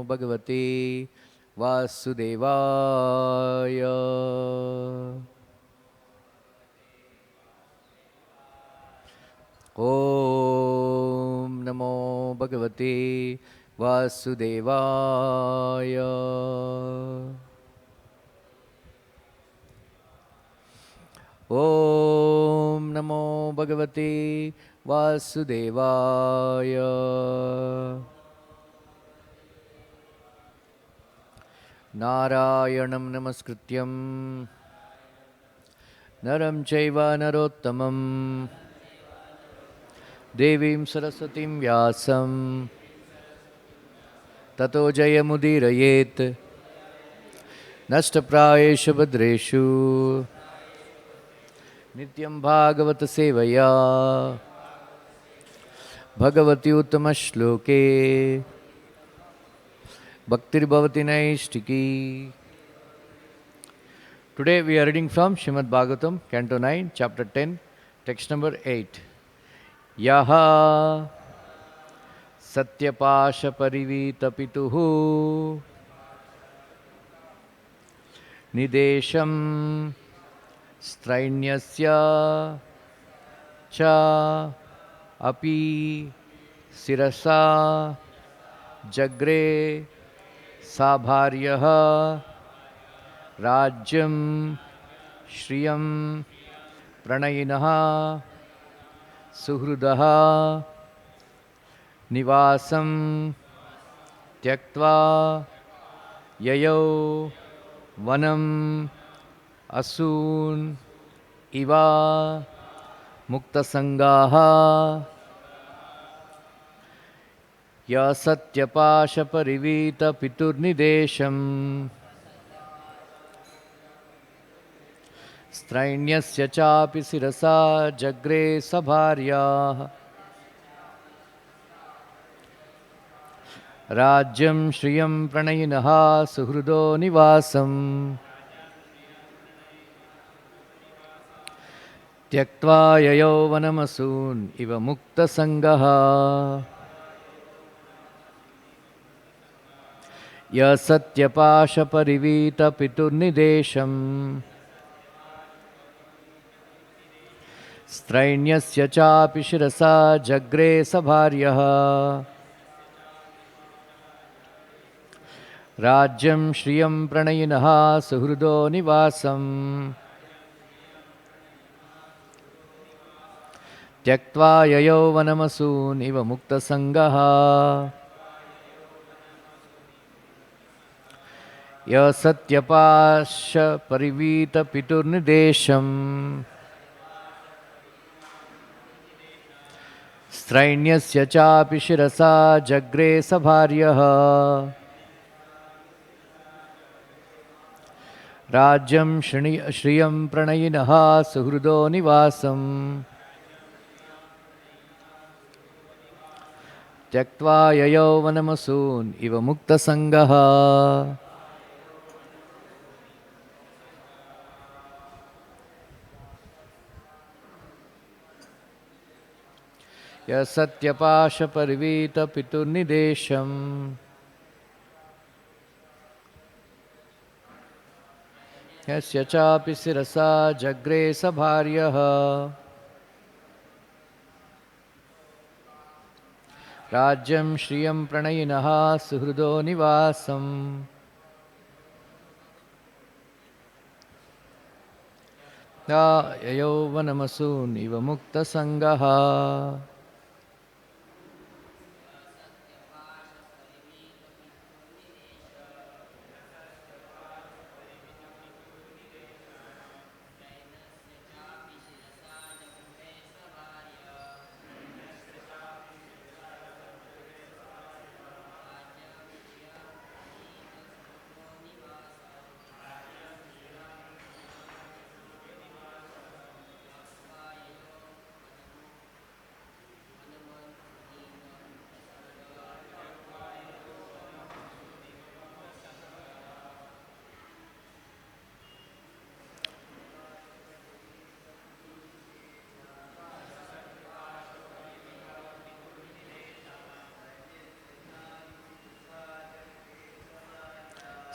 Bhagavate Vasudevaya. Om Namo Bhagavate Vasudevaya. Om Namo Bhagavate Vasudevaya. Narayanam Namaskrityam Naram Chaiva Narottamam Devim Saraswatim Vyasam Tato Jayamudirayet Nashtaprayeshu Bhadreshu Nityam Bhagavata Sevaya Bhagavati Uttama Shloke Bhaktir Bhavati Naishtiki. Today we are reading from Srimad Bhagavatam, Canto 9, Chapter 10, text number 8. Yaha Satyapasha Parivita Pituhu Nidesham Strainyasya Cha Api Sirasa Jagre Sabharyaha Rajyam Shriyam Pranayinaha Suhrudaha Nivasam Tyaktva Yayo Vanam Asun Iva Muktasangaha Ya Satyapasha Parivita Piturnidesham Strainyasya Chapi Sirasa Jagre Sabharya Rajyam Shriyam Pranayinaha Suhrudo Nivasam Tyaktva Yayo Vanamasun Iva Mukta Sangaha Ya Satyapasha Parivita Piturnidesham Strainyasya Chapi Shirasa Jagre Sabharyaha Rajyam Shriyam Pranayinaha Suhrudo Nivasam Tyaktva Yayo Vanamasun Iva Mukta Sangaha Ya Satyapasha Parivita Piturnidesham Strainyasya Chapi Shirasa Jagre Sabharyaha Rajyam Shriyam Pranayinaha Suhrudo Nivasam Tyaktva Yayo Vanamasun Iva Mukta Sangaha. Ya Satyapasha Parivita Piturnidesham Yasya Chapi Sirasa Jagre Sabharyaha Rajyam Shriyam Pranayinaha Suhrudo Nivasam Yayo Vanamasun Iva Mukta Sangaha.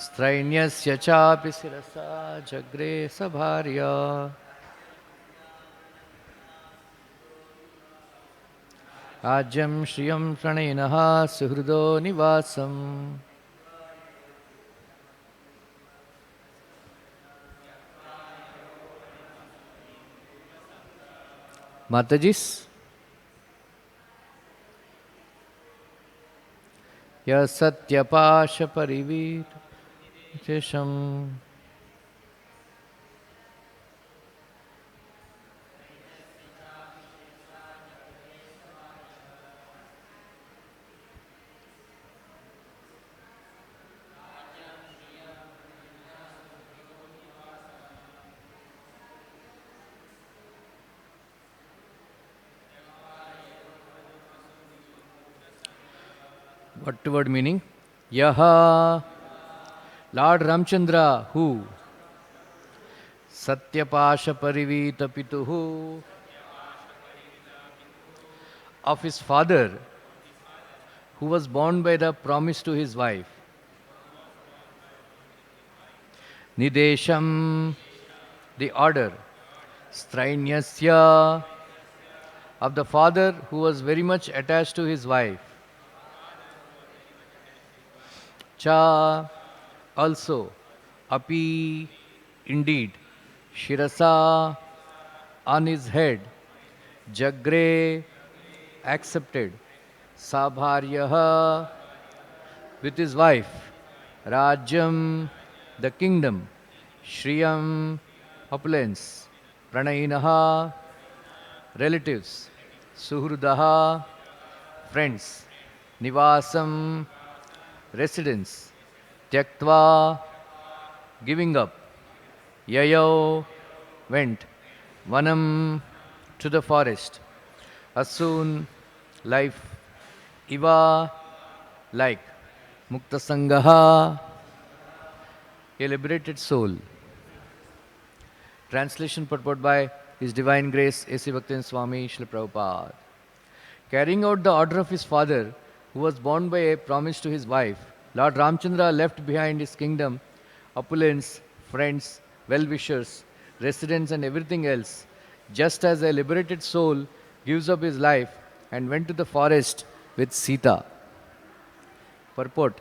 Strainyasya chapi sirasa jagre sabharya. Ajam shriyam pranayinaha suhrudo nivasam. Matajis. Ya satyapasha parivir Jesham. What word meaning? Yaha, Lord Ramchandra, who? Satyapasha parivita pituhu, of his father, who was born by the promise to his wife. Nidesham, the order. Strainyasya, of the father who was very much attached to his wife. Cha, also. Api, indeed. Shirasa, on his head. Jagre, accepted. Sabharyaha, with his wife. Rajyam, the kingdom. Shriyam, opulence. Pranayinaha, relatives. Suhrudaha, friends. Nivasam, residence. Tyaktva, giving up. Yayo, went. Vanam, to the forest. Asun, life. Iva, like. Muktasangaha, a liberated soul. Translation purport by His Divine Grace A.C. Bhaktivinoda Swami Srila Prabhupada. Carrying out the order of his father, who was born by a promise to his wife, Lord Ramchandra left behind his kingdom, opulence, friends, well-wishers, residents and everything else, just as a liberated soul gives up his life and went to the forest with Sita. Purport.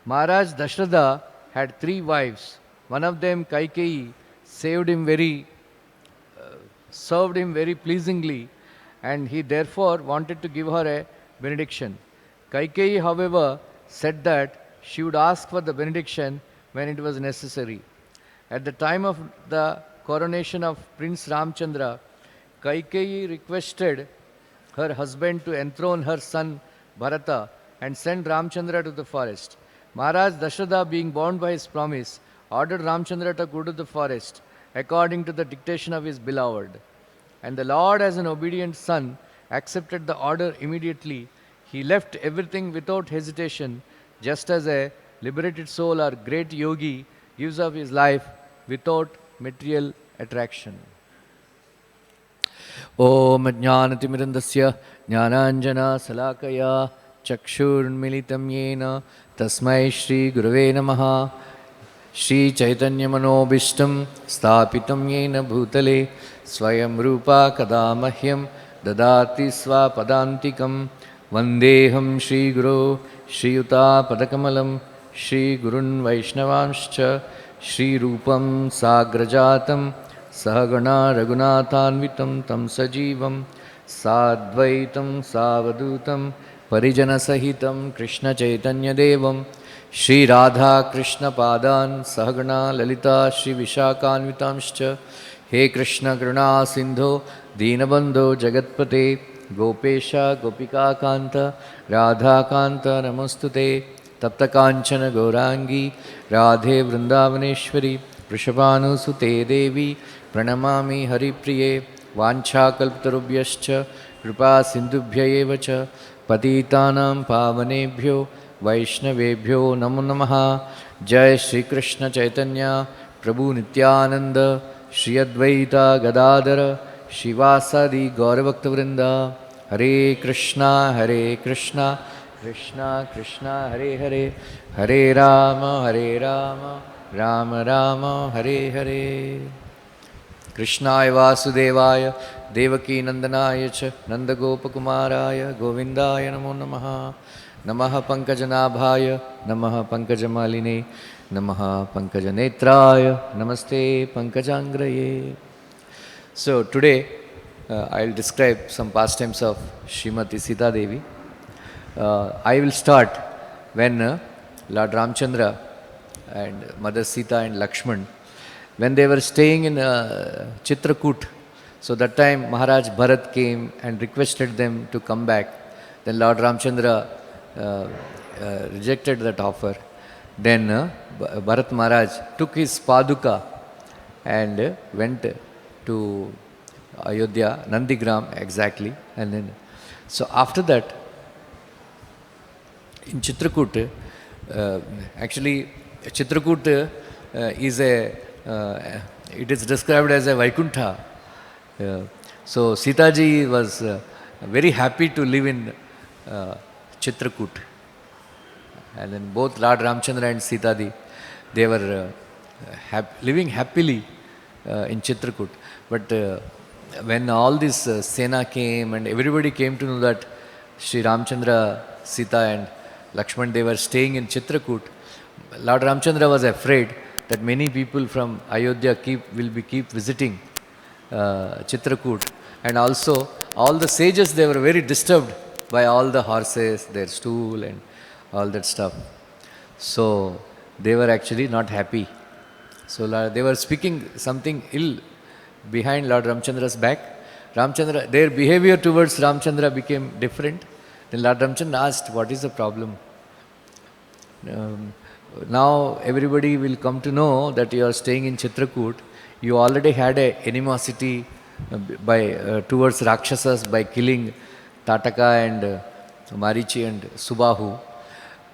Maharaj Dashratha had 3 wives. One of them, Kaikeyi, served him very pleasingly, and he therefore wanted to give her a benediction. Kaikeyi, however, said that she would ask for the benediction when it was necessary. At the time of the coronation of Prince Ramchandra, Kaikeyi requested her husband to enthrone her son Bharata and send Ramchandra to the forest. Maharaj Dashratha, being bound by his promise, ordered Ramchandra to go to the forest according to the dictation of his beloved. And the Lord, as an obedient son, accepted the order immediately. He left everything without hesitation, just as a liberated soul or great yogi gives up his life without material attraction. Om Jnanatimirandasya Jnananjana Salakaya Chakshurmilitam Yena Tasmai Shri Gurave Namaha Shri Chaitanya Manobishtam Sthapitam Yena Bhutale Swayam Rupa Kadamahyam Dadati Swapadantikam Vandeham Shri Guru Shri Yuta Padakamalam Shri Gurun Vaishnavamscha Shri Rupam Sagrajatam Sahagana Raghunathanvitam Tam Sajivam Sadvaitam Savadutam Parijana Sahitam Krishna Chaitanya Devam Shri Radha Krishna Padan Sahagana Lalita Shri Vishakhanvitamscha He Krishna Karuna Sindho Dinabandho Jagatpate Gopesha Gopika Kanta Radha Kanta Namostute Tapta Kanchana Gaurangi Radhe Vrindavaneshwari Vrishabhanusute Devi Pranamami Haripriye Vanchakalptarubhyascha Kripa Sindhubhyayevacha Patitanam Pavanebhyo Vaishnavebhyo Namo Namaha Jai Shri Krishna Chaitanya Prabhu Nityananda Shri Advaita Gadadara Shivasadi Gauravakta Vrinda Hare Krishna Krishna Krishna Hare Hare, Hare Rama Rama Rama Hare Hare. Krishnaya Vasudevaya Devaki Nandanaya Cha Nandagopakumaraya Govindaya Namo Namaha. Namaha Pankajanabhaya Namaha Pankajamaline Namaha Pankajanetraya Namaste Pankajangraye. So today I'll describe some pastimes of Srimati Sita Devi. I will start when Lord Ramchandra and Mother Sita and Lakshman, when they were staying in Chitrakoot. So that time Maharaj Bharat came and requested them to come back. Then Lord Ramchandra rejected that offer. Then Bharat Maharaj took his Paduka and went to Ayodhya, Nandigram exactly. And then, so after that, in Chitrakoot, actually Chitrakoot is it is described as a Vaikuntha. So Sitaji was very happy to live in Chitrakoot. And then both Lord Ramchandra and Sitaji, they were living happily in Chitrakoot. But when all this Sena came and everybody came to know that Sri Ramchandra, Sita and Lakshman, they were staying in Chitrakoot, Lord Ramchandra was afraid that many people from Ayodhya will keep visiting Chitrakoot. And also all the sages, they were very disturbed by all the horses, their stool and all that stuff. So they were actually not happy. So they were speaking something ill behind Lord Ramchandra's back. Their behavior towards Ramchandra became different. Then Lord Ramchandra asked, what is the problem? Now everybody will come to know that you are staying in Chitrakoot. You already had a animosity towards Rakshasas by killing Tataka and Marichi and Subahu.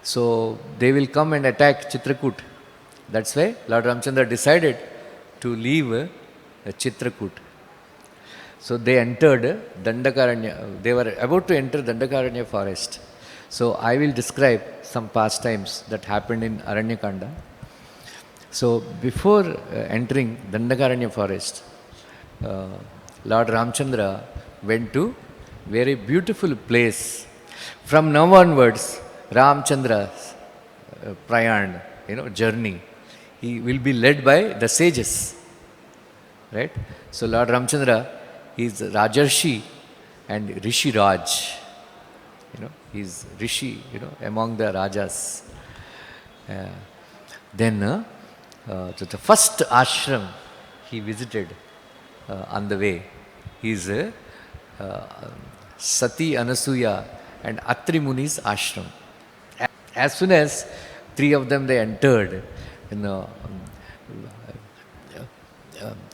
So they will come and attack Chitrakoot. That's why Lord Ramchandra decided to leave Chitrakoot. So they entered Dandakaranya. They were about to enter Dandakaranya forest. So I will describe some pastimes that happened in Aranyakanda. So before entering Dandakaranya forest, Lord Ramchandra went to very beautiful place. From now onwards, Ramchandra's prayan, journey, he will be led by the sages. Right? So Lord Ramchandra is Rajarshi and Rishi Raj. He's Rishi, among the Rajas. Then the first ashram he visited on the way is Sati Anasuya and Atri Muni's ashram. As soon as three of them they entered,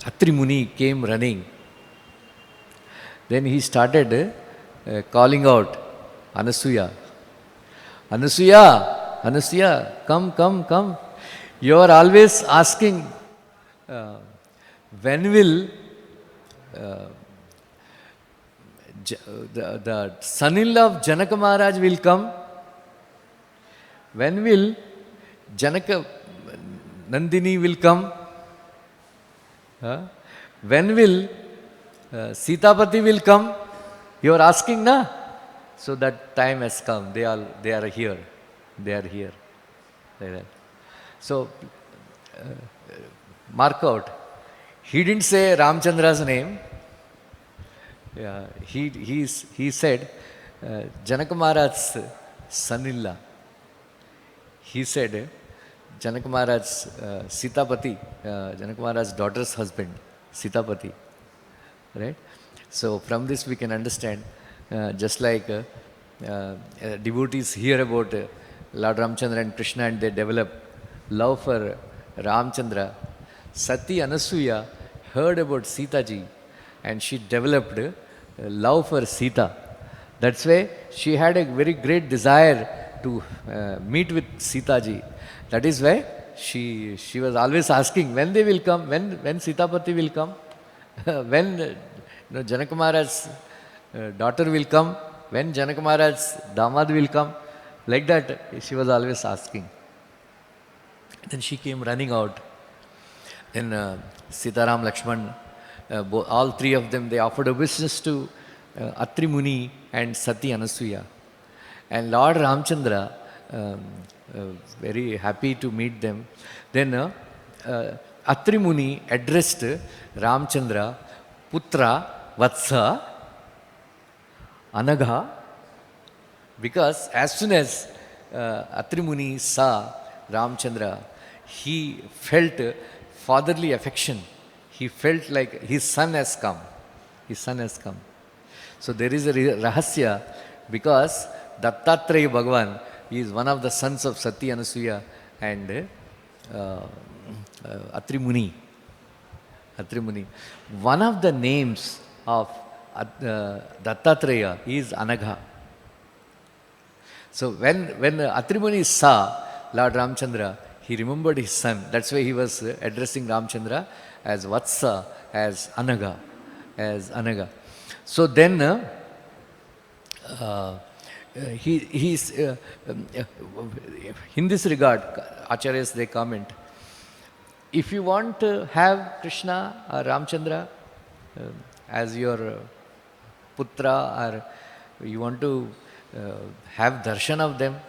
Atri Muni came running. Then he started calling out, Anasuya, Anasuya, Anasuya, come. You are always asking, when will the son-in-law of Janaka Maharaj will come? When will Janaka Nandini will come? When will Sitapati will come? You are asking, na? So that time has come. They are here. They are here. Like that. So mark out. He didn't say Ramchandra's name. Yeah, he said Janaka Maharaj's son-in-law. He said Janaka Maharaj's Sitapati, Janaka Maharaj's daughter's husband, Sitapati. Right? So from this we can understand, just like devotees hear about Lord Ramchandra and Krishna and they develop love for Ramchandra, Sati Anasuya heard about Sita ji and she developed love for Sita. That's why she had a very great desire to meet with Sita ji. That is why she was always asking when they will come, when Sitapati will come, when Janaka Maharaj's daughter will come, when Janaka Maharaj's damad will come. Like that, she was always asking. Then she came running out. Then Sitaram, Lakshman, all three of them, they offered obeisance to Atri Muni and Sati Anasuya. And Lord Ramchandra, um, uh, very happy to meet them. Then Atri Muni addressed Ramchandra, Putra, Vatsa, Anagha, because as soon as Atri Muni saw Ramchandra, he felt fatherly affection. He felt like his son has come. His son has come. So there is a rahasya because Dattatreya Bhagavan is one of the sons of Sati Anasuya and Atri Muni. Atri Muni. One of the names of Dattatreya is Anagha. So when Atri Muni saw Lord Ramchandra, he remembered his son. That's why he was addressing Ramchandra as Vatsa, as Anaga, as Anaga. So then in this regard, Acharyas they comment, if you want to have Krishna or Ramchandra as your putra, or you want to have darshan of them,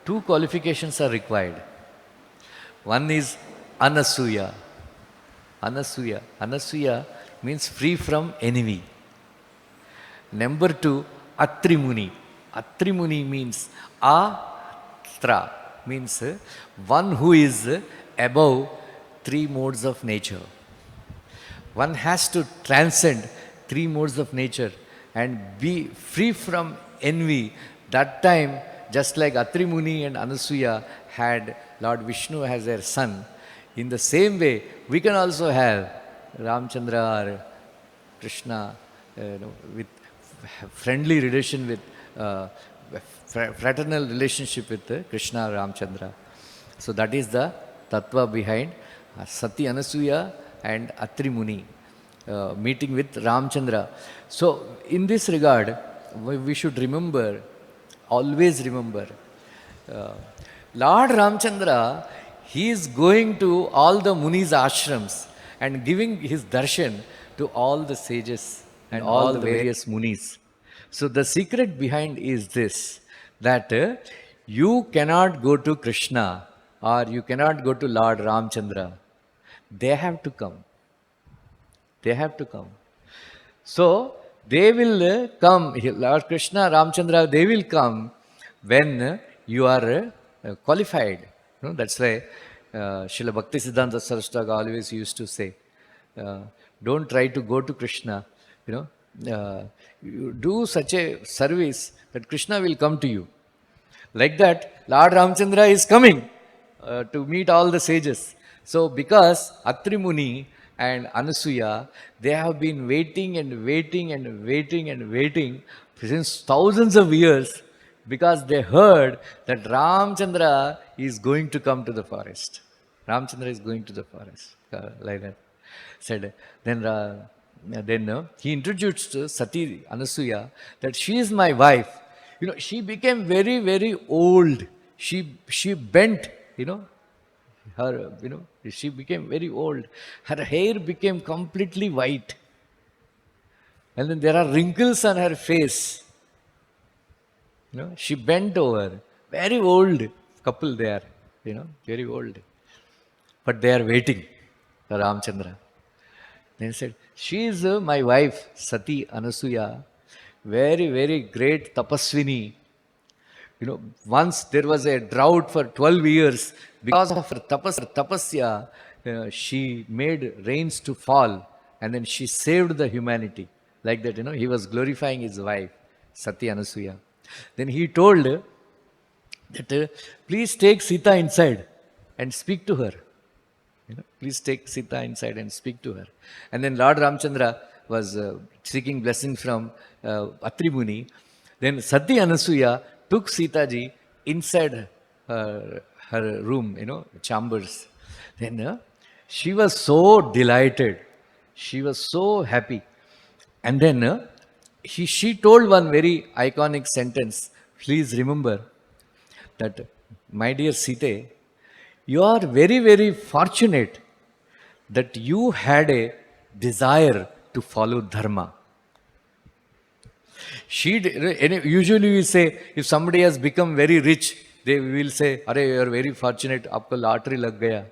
two qualifications are required. One is Anasuya. Anasuya. Anasuya means free from envy. Number two, Atri Muni. Atri Muni means Atra, means one who is above three modes of nature. One has to transcend three modes of nature and be free from envy. That time, just like Atri Muni and Anasuya had Lord Vishnu as their son, in the same way, we can also have Ramchandra or Krishna with friendly relation with, fraternal relationship with Krishna or Ramchandra. So that is the tattva behind Sati Anasuya and Atri Muni meeting with Ramchandra. So in this regard, we should remember, always remember, Lord Ramchandra, he is going to all the Munis' ashrams and giving his darshan to all the sages and all the various Munis. So the secret behind is this, that you cannot go to Krishna or you cannot go to Lord Ramchandra. They have to come. They have to come. So they will come, Lord Krishna, Ramchandra, they will come when you are qualified. That's why Srila Bhaktisiddhanta Saraswati always used to say, don't try to go to Krishna. You do such a service that Krishna will come to you. Like that, Lord Ramchandra is coming to meet all the sages. So because Atri Muni and Anasuya, they have been waiting and waiting and waiting and waiting since thousands of years, because they heard that Ramchandra is going to come to the forest. Ramchandra is going to the forest. Like that. Said. Then he introduced Sati Anasuya that she is my wife. She became very, very old. She bent, her, she became very old. Her hair became completely white. And then there are wrinkles on her face. She bent over. Very old couple there, very old. But they are waiting for Ramchandra. Then he said, she is my wife, Sati Anasuya, very, very great tapaswini. Once there was a drought for 12 years. Because of her tapasya, she made rains to fall, and then she saved the humanity. Like that, he was glorifying his wife, Sati Anasuya. Then he told that, please take Sita inside and speak to her. Please take Sita inside and speak to her. And then Lord Ramchandra was seeking blessing from Atri Muni. Then Sati Anasuya took Sita ji inside her room, chambers. Then she was so delighted. She was so happy. And then she told one very iconic sentence. Please remember, that, my dear Sita, you are very, very fortunate that you had a desire to follow dharma. Usually we say, if somebody has become very rich, they will say, "Arey, you are very fortunate, aapko lottery lag gaya."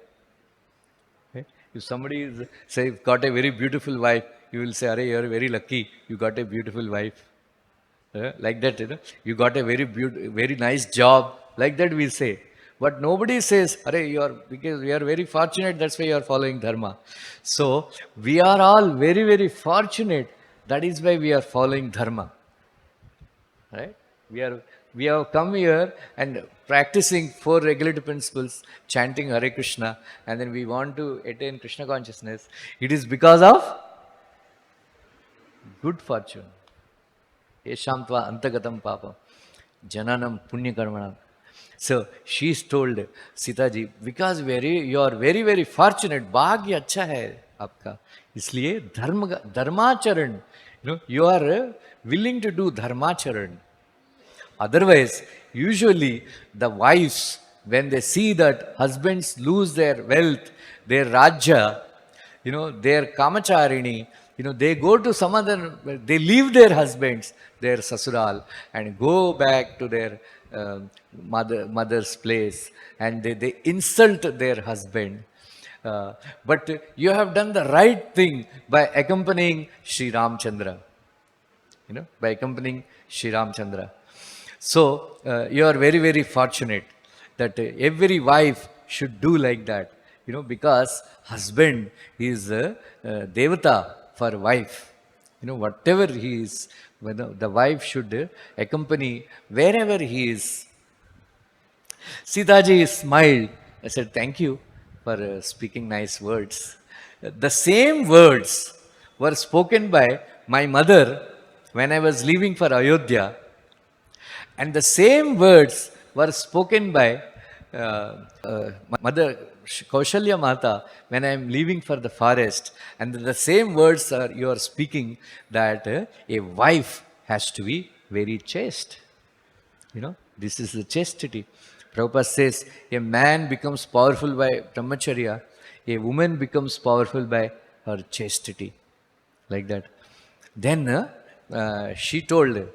Okay? If somebody is, say, got a very beautiful wife, you will say, "Arey, you are very lucky, you got a beautiful wife." Like that, you got a very nice job. Like that we say. But nobody says, "Arey, because we are very fortunate, that's why you are following dharma." So we are all very, very fortunate. That is why we are following dharma. Right? We have come here and practicing four regulative principles, chanting Hare Krishna, and then we want to attain Krishna consciousness. It is because of good fortune. Yesham tva antagatam papam jananam punya karmanam. So she's told Sita ji, because you are very, very fortunate, भाग्य अच्छा है आपका, इसलिए धर्माचरण, you are willing to do dharmacharan. Otherwise, usually the wives, when they see that husbands lose their wealth, their rajya, their kamacharini, they go to some other, they leave their husbands, their sasural, and go back to their mother's place, and they insult their husband. But you have done the right thing by accompanying Sri Ramchandra. By accompanying Sri Ramchandra. So, you are very, very fortunate that every wife should do like that, because husband is a devata for wife. Whatever he is, the wife should accompany wherever he is. Sita ji smiled. I said, "Thank you for speaking nice words." The same words were spoken by my mother when I was leaving for Ayodhya. And the same words were spoken by Mother Kaushalya Mata when I am leaving for the forest. And the same words you are speaking, that a wife has to be very chaste. This is the chastity. Prabhupada says, a man becomes powerful by brahmacharya, a woman becomes powerful by her chastity. Like that. Then she told,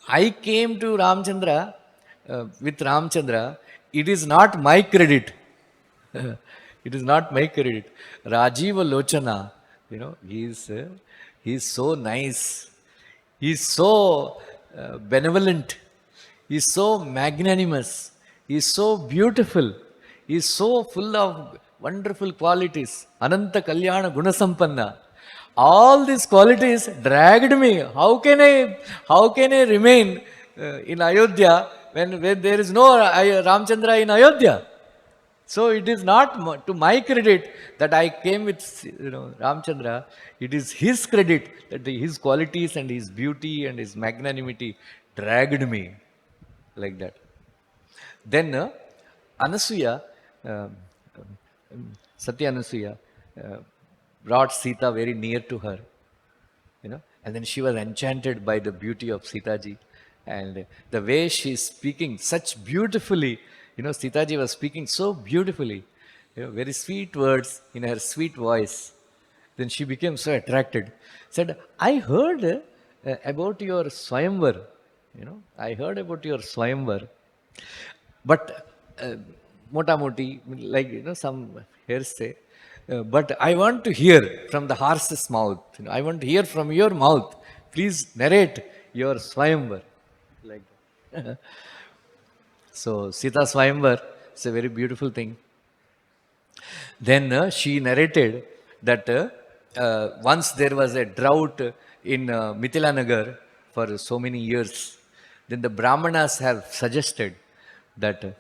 I came to Ramchandra, with Ramchandra, it is not my credit. It is not my credit. Rajiva Lochana, he is so nice. He is so benevolent. He is so magnanimous. He is so beautiful. He is so full of wonderful qualities. Ananta Kalyana Gunasampanna. All these qualities dragged me. How can I remain in Ayodhya when there is no Ramchandra in Ayodhya? So it is not to my credit that I came with Ramchandra. It is his credit that his qualities and his beauty and his magnanimity dragged me like that. Then Anasuya, Satya Anasuya, brought Sita very near to her, and then she was enchanted by the beauty of Sita ji, and the way she is speaking such beautifully, Sita ji was speaking so beautifully, very sweet words in her sweet voice. Then she became so attracted. Said, I heard about your Swayamvar, I heard about your Swayamvar, but mota moti, like, some hearsay. But I want to hear from the horse's mouth. I want to hear from your mouth. Please narrate your Swayamvar. Like that. So, Sita Swayamvar is a very beautiful thing. Then she narrated that once there was a drought in Mithila Nagar for so many years. Then the Brahmanas have suggested that.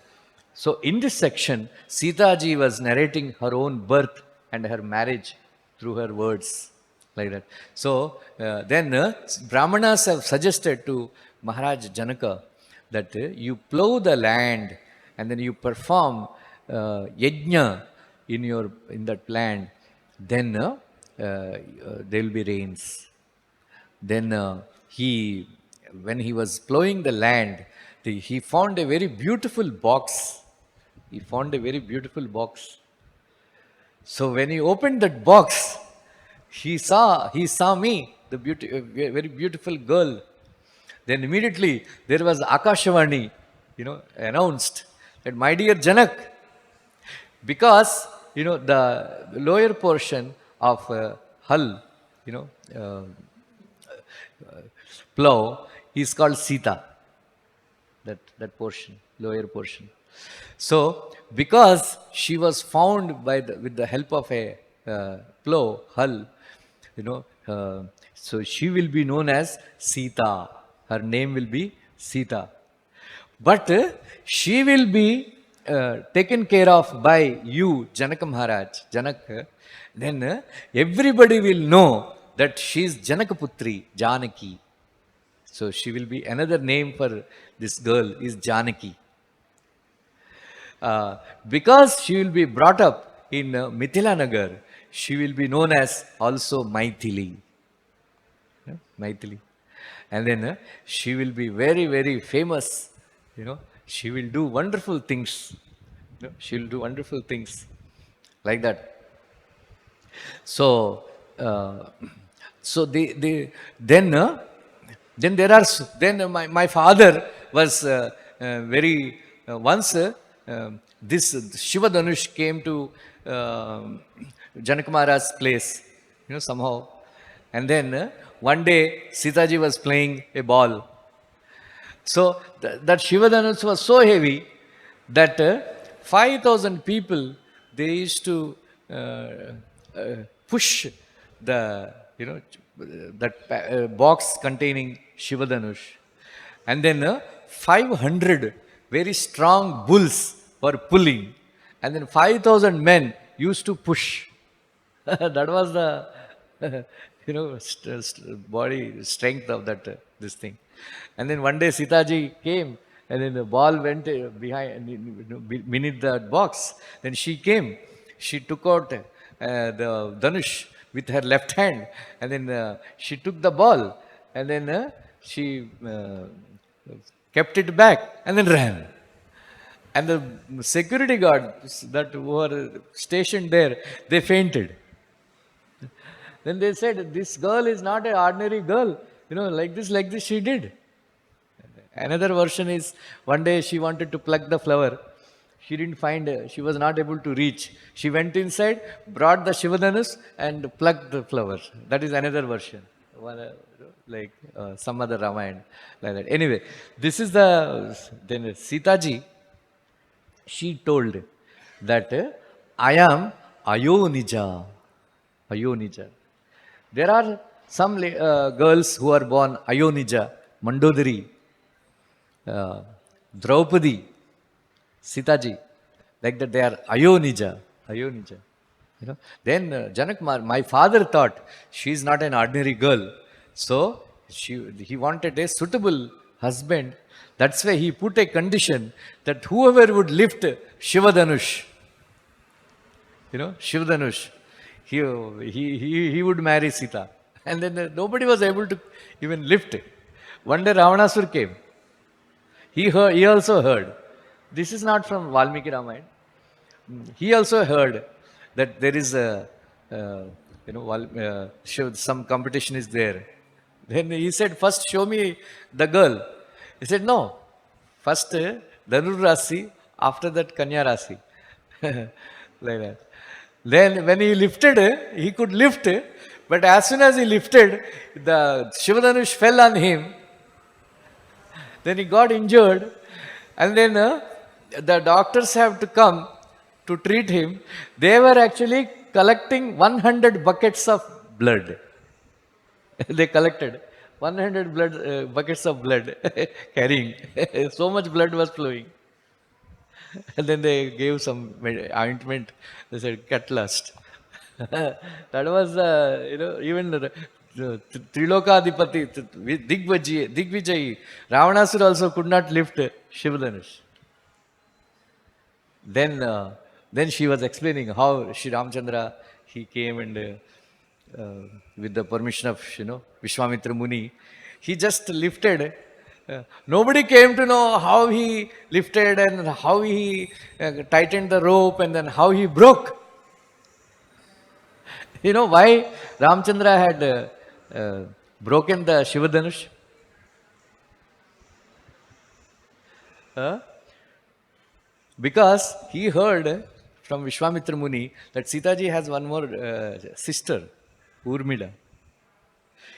So, in this section, Sita ji was narrating her own birth and her marriage through her words, like that. So, then Brahmanas have suggested to Maharaj Janaka that you plow the land and then you perform yajna in that land, then there will be rains. Then when he was plowing the land, he found a very beautiful box. He found a very beautiful box. So when he opened that box, he saw me, the a very beautiful girl. Then immediately there was Akashavani, announced that, my dear Janak, because the lower portion of hull, you know, uh, plow is called Sita. That portion, lower portion. So, because she was found with the help of a plow, hull, so she will be known as Sita. Her name will be Sita. But she will be taken care of by you, Janaka Maharaj, Janak. Then everybody will know that she is Janakaputri, Janaki. So she will be, another name for this girl is Janaki. Because she will be brought up in Mithila Nagar, she will be known as also Maithili. Maithili. And then she will be very, very famous. She will do wonderful things. She will do wonderful things like that. So, then there are, my father was very, once this Shiva Dhanush came to Janaka Maharaj's place, somehow. And then one day Sitaji was playing a ball. So that Shiva Dhanush was so heavy that 5,000 people, they used to push the, that box containing Shiva Dhanush. And then 500 very strong bulls were pulling. And then 5,000 men used to push. That was the, body strength of that, this thing. And then one day Sitaji came, and then the ball went beneath the box. Then she came. She took out the Dhanush with her left hand, and then she took the ball, and then she kept it back, and then ran. And the security guards that were stationed there, they fainted. Then they said, this girl is not an ordinary girl. Like this she did. Another version is, one day she wanted to pluck the flower. She didn't find, she was not able to reach. She went inside, brought the Shivadhanus and plucked the flower. That is another version. Some other Ramayana. Like that. Anyway, this is then Sitaji, she told that I am Ayonija. Ayonija. There are some girls who are born Ayonija, Mandodari, Draupadi, Sitaji, like that they are Ayonija. Ayonija. Then Janak, my father thought she is not an ordinary girl. So he wanted a suitable husband. That's why he put a condition that whoever would lift Shivadhanush, Shivadhanush, he would marry Sita. And then nobody was able to even lift it. One day Ravanasur came. He also heard. This is not from Valmiki Ramayana. He also heard that there is some competition is there. Then he said, first show me the girl. He said, no. First Dhanur Rasi, after that Kanya Rasi. Like that. Then when he lifted, he could lift, but as soon as he lifted, the Shivadhanush fell on him. Then he got injured, and then the doctors have to come to treat him. They were actually collecting 100 buckets of blood. They collected 100 buckets of blood, carrying. So much blood was flowing. And then they gave some ointment. They said, cut lust. That was, even the Trilokadipati, Digvijayi, Ravanasur also could not lift Shivadhanush. Then she was explaining how Sri Ramchandra, he came and with the permission of, Vishwamitra Muni, he just lifted Nobody came to know how he lifted and how he tightened the rope and then how he broke. You know why Ramchandra had broken the Shivadanush? Because he heard from Vishwamitra Muni that Sita ji has one more sister, Urmila.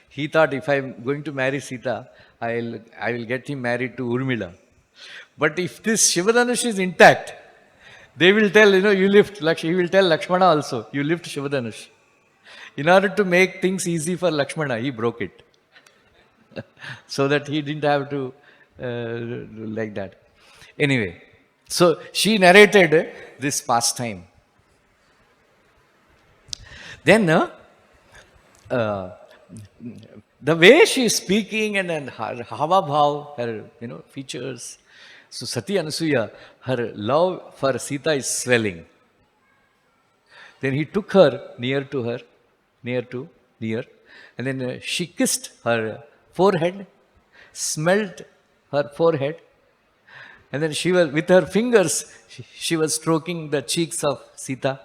He thought if I'm going to marry Sita, I will get him married to Urmila. But if this Shivadanush is intact, they will tell, you lift, he will tell Lakshmana also, you lift Shivadanush. In order to make things easy for Lakshmana, he broke it. So that he didn't have to like that. Anyway, so she narrated this pastime. Then the way she is speaking and then her hava bhav, her features. So Sati Anasuya, her love for Sita is swelling. Then he took her, and then she kissed her forehead, smelt her forehead, and then she was, with her fingers, she was stroking the cheeks of Sita,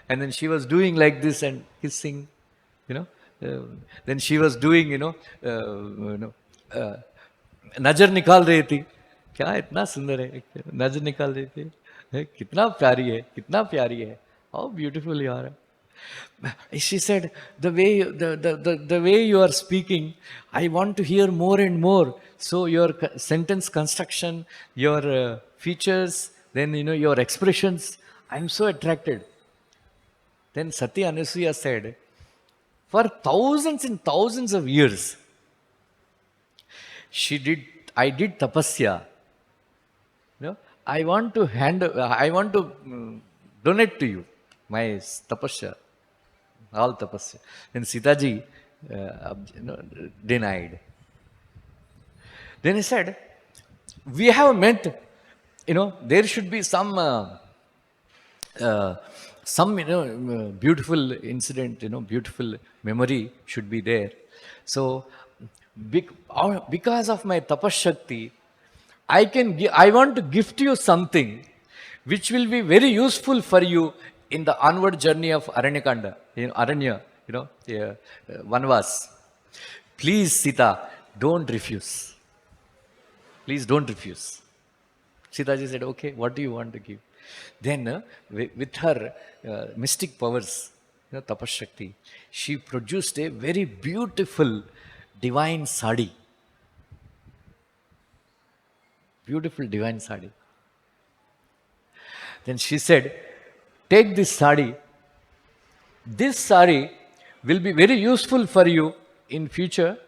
and then she was doing like this and kissing, then she was doing, नजर निकाल रही थी क्या इतना सुंदर है नजर निकाल रही थी कितना प्यारी है how beautiful you are. She said, the way you are speaking, I want to hear more and more. So your sentence construction, your features, then your expressions, I'm so attracted. Then Sati Anasuya said, for thousands and thousands of years, I did tapasya. I want to donate to you my tapasya, all tapasya. Then Sita ji denied. Then he said, we have met, there should be some beautiful incident, beautiful memory should be there. So, because of my tapashakti, I want to gift you something which will be very useful for you in the onward journey of Aranyakanda, Vanvas. Please, Sita, don't refuse. Please don't refuse. Sita ji said, okay, what do you want to give? Then, with her mystic powers, tapashakti, she produced a very beautiful divine sari. Beautiful divine sari. Then she said, take this sari. This sari will be very useful for you in future.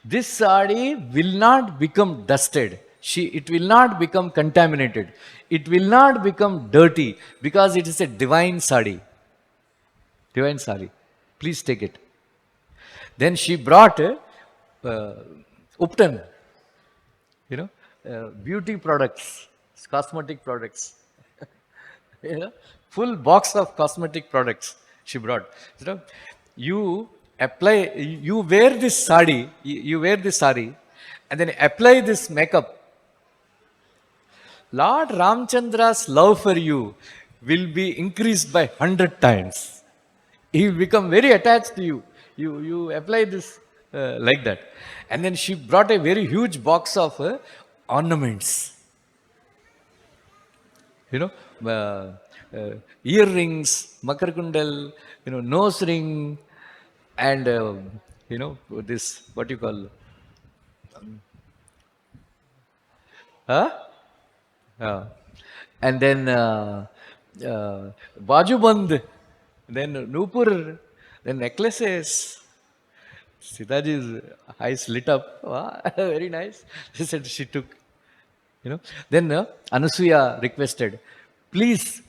This sari will not become dusted. It will not become contaminated. It will not become dirty because it is a divine sari. Divine sari. Please take it. Then she brought Upton, beauty products, cosmetic products. Full box of cosmetic products she brought. You wear this sari, and then apply this makeup. Lord Ramchandra's love for you will be increased by 100 times. He will become very attached to you. You apply this like that. And then she brought a very huge box of ornaments. Earrings, makarkundal, nose ring, and this, what you call, and then bajuband, then nupur, then necklaces. Sitaji's eyes lit up. Wow, very nice. She said she took, Then Anasuya requested, please,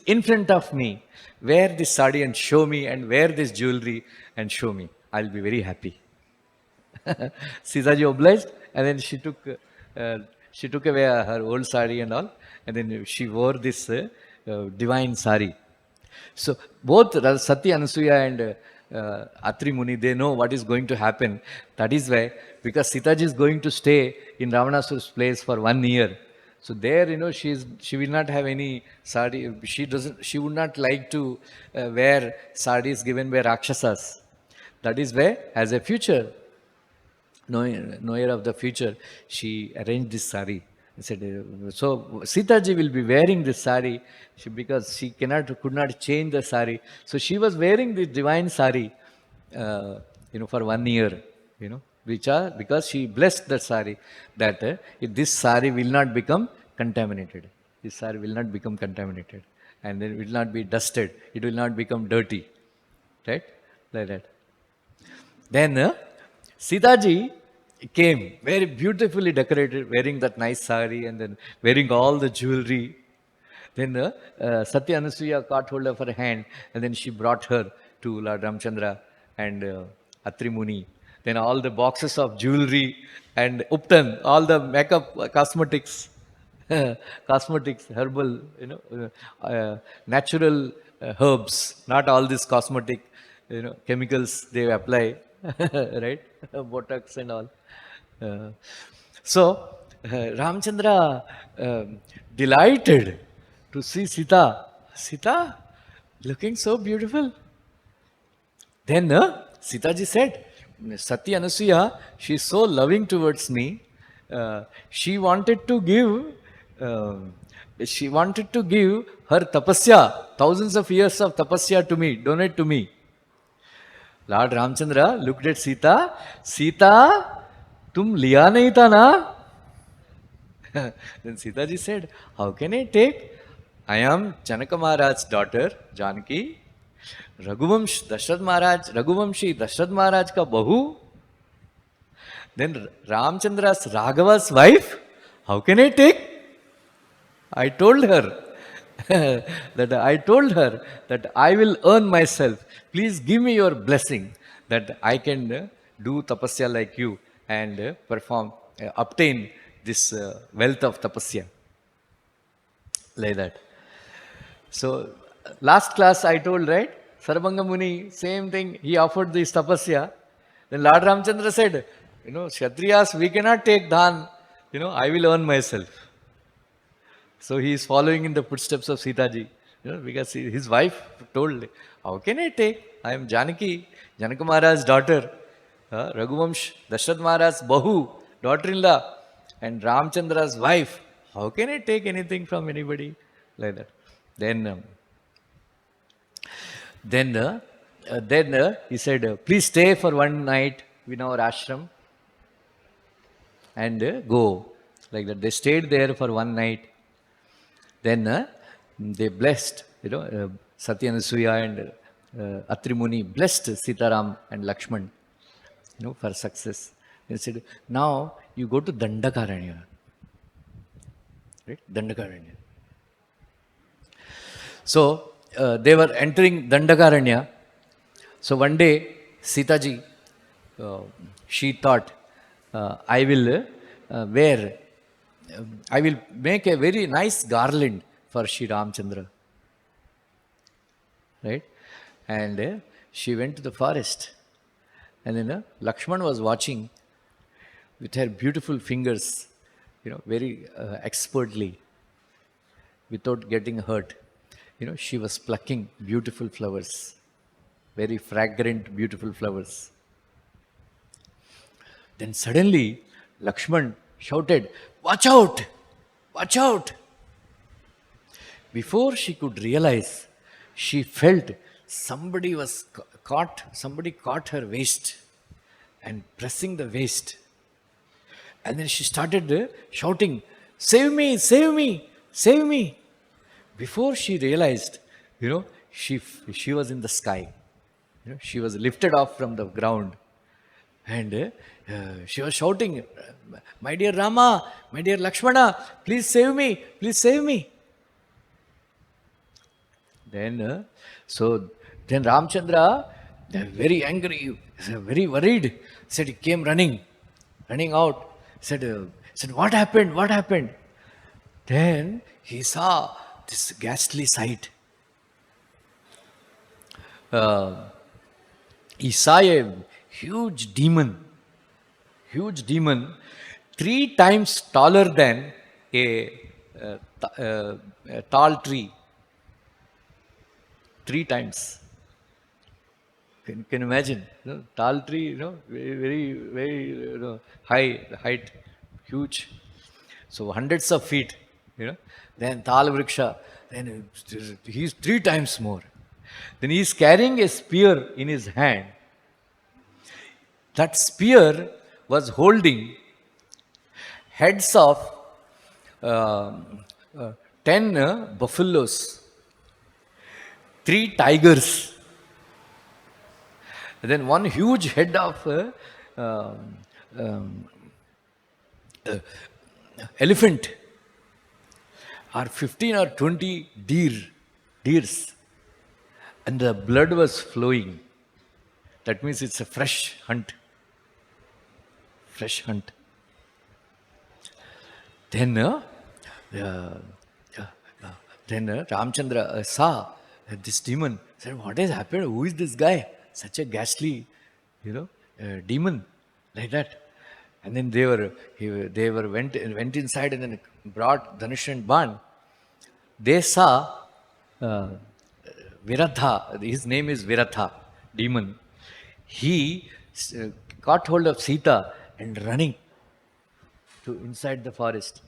in front of me, wear this sari and show me, and wear this jewelry and show me. I'll be very happy. Sitaji obliged, and then she took away her old sari and all, and then she wore this divine sari. So both Sati Anasuya and Atri Muni, they know what is going to happen. That is why, because Sitaji is going to stay in Ravanasur's place for 1 year. So there, she will not have any sari. She would not like to wear saris given by Rakshasas. That is why, as a future, knower of the future, she arranged this sari. He said, so Sita ji will be wearing this sari because she could not change the sari. So she was wearing this divine sari, for 1 year, because she blessed the sari that this sari will not become contaminated. This sari will not become contaminated, and it will not be dusted. It will not become dirty, right? Like that. Then Sita ji came very beautifully decorated, wearing that nice sari and then wearing all the jewelry. Then Satya Anasuya caught hold of her hand and then she brought her to Lord Ramchandra and Atri Muni. Then all the boxes of jewelry and Uptan, all the makeup, cosmetics, herbal, natural herbs, not all these cosmetic, chemicals they apply, right? Botox and all. So, Ramchandra delighted to see Sita. Sita, looking so beautiful. Then Sita ji said, Sati Anasuya, she is so loving towards me. She wanted to give her tapasya, thousands of years of tapasya to me, donate to me. Lord Ramchandra looked at Sita. Sita, tum liya nahi tha na? Then Sita ji said, how can I take? I am Janaka Maharaj's daughter, Janaki. Raghuvamshi Dashrath Maharaj ka bahu. Then Ramchandra's Raghava's wife. How can I take? I told her that I will earn myself. Please give me your blessing that I can do tapasya like you and obtain this wealth of tapasya. Like that. So, last class I told, right? Sarabhanga Muni, same thing, he offered this tapasya. Then Lord Ramchandra said, Kshatriyas, we cannot take dhan, I will earn myself. So he is following in the footsteps of Sita ji, because his wife told, how can I take? I am Janaki, Janaka Maharaj's daughter, Raghuvamsh, Dashrath Maharaj's bahu, daughter-in-law, and Ramchandra's wife. How can I take anything from anybody? Like that. Then he said, please stay for one night in our ashram and go. Like that. They stayed there for one night. Then they blessed, Satya Anasuya and Atri Muni blessed Sitaram and Lakshman, for success. They said, now you go to Dandakaranya. Right? Dandakaranya. So, they were entering Dandakaranya. So, one day, Sita ji, she thought, I will make a very nice garland for Sri Ramchandra. Right? And she went to the forest. And then Lakshman was watching with her beautiful fingers, very expertly, without getting hurt. She was plucking beautiful flowers, very fragrant, beautiful flowers. Then suddenly, Lakshman shouted, watch out! Watch out! Before she could realize, she felt somebody caught her waist and pressing the waist. And then she started shouting, save me, save me, save me. Before she realized, she was in the sky. She was lifted off from the ground. And she was shouting, my dear Rama, my dear Lakshmana, please save me, please save me. Then Ramchandra, very angry, very worried, said he came running out. Said, what happened? What happened? Then he saw this ghastly sight. he saw a huge demon, 3 times taller than a tall tree. 3 times. Can you imagine? Tall tree, very height, huge. So hundreds of feet, Then Tal Vriksha, then he's 3 times more. Then he's carrying a spear in his hand. That spear was holding heads of uh, 10 buffaloes, 3 tigers, and then one huge head of um, elephant, or 15 or 20 deers, and the blood was flowing. That means it's a fresh hunt. Then, Ramchandra saw this demon. Said, "What has happened? Who is this guy? Such a ghastly, demon, like that." And then went inside and then brought Dhanush and Ban. They saw Viratha. His name is Viratha, demon. He caught hold of Sita and running to inside the forest.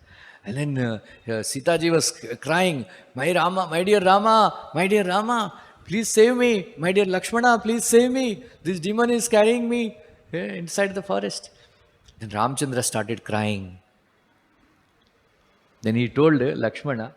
And then Sita ji was crying, "My Rama, my dear Rama, please save me. My dear Lakshmana, please save me. This demon is carrying me inside the forest." Then Ramchandra started crying. Then he told Lakshmana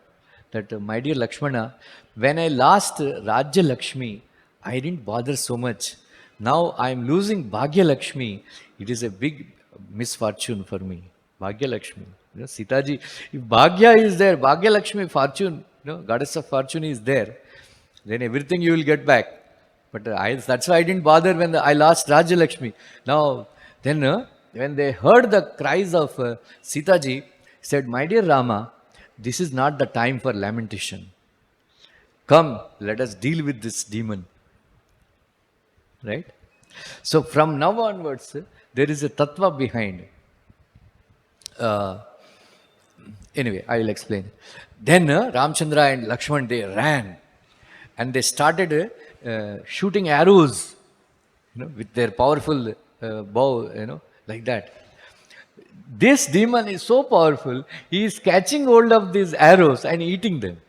that, "My dear Lakshmana, when I lost Rajya Lakshmi, I didn't bother so much. Now I am losing Bhagya Lakshmi. It is a big misfortune for me." Bhagya Lakshmi. Sita ji, if Bhagya is there, Bhagya Lakshmi, fortune, goddess of fortune is there, then everything you will get back. But that's why I didn't bother when I lost Rajya Lakshmi. Now, then when they heard the cries of Sita ji, said, "My dear Rama, this is not the time for lamentation. Come, let us deal with this demon." Right? So from now onwards, there is a tattva behind. Anyway, I will explain. Then Ramchandra and Lakshman, they ran and they started shooting arrows, with their powerful bow, like that. This demon is so powerful, he is catching hold of these arrows and eating them.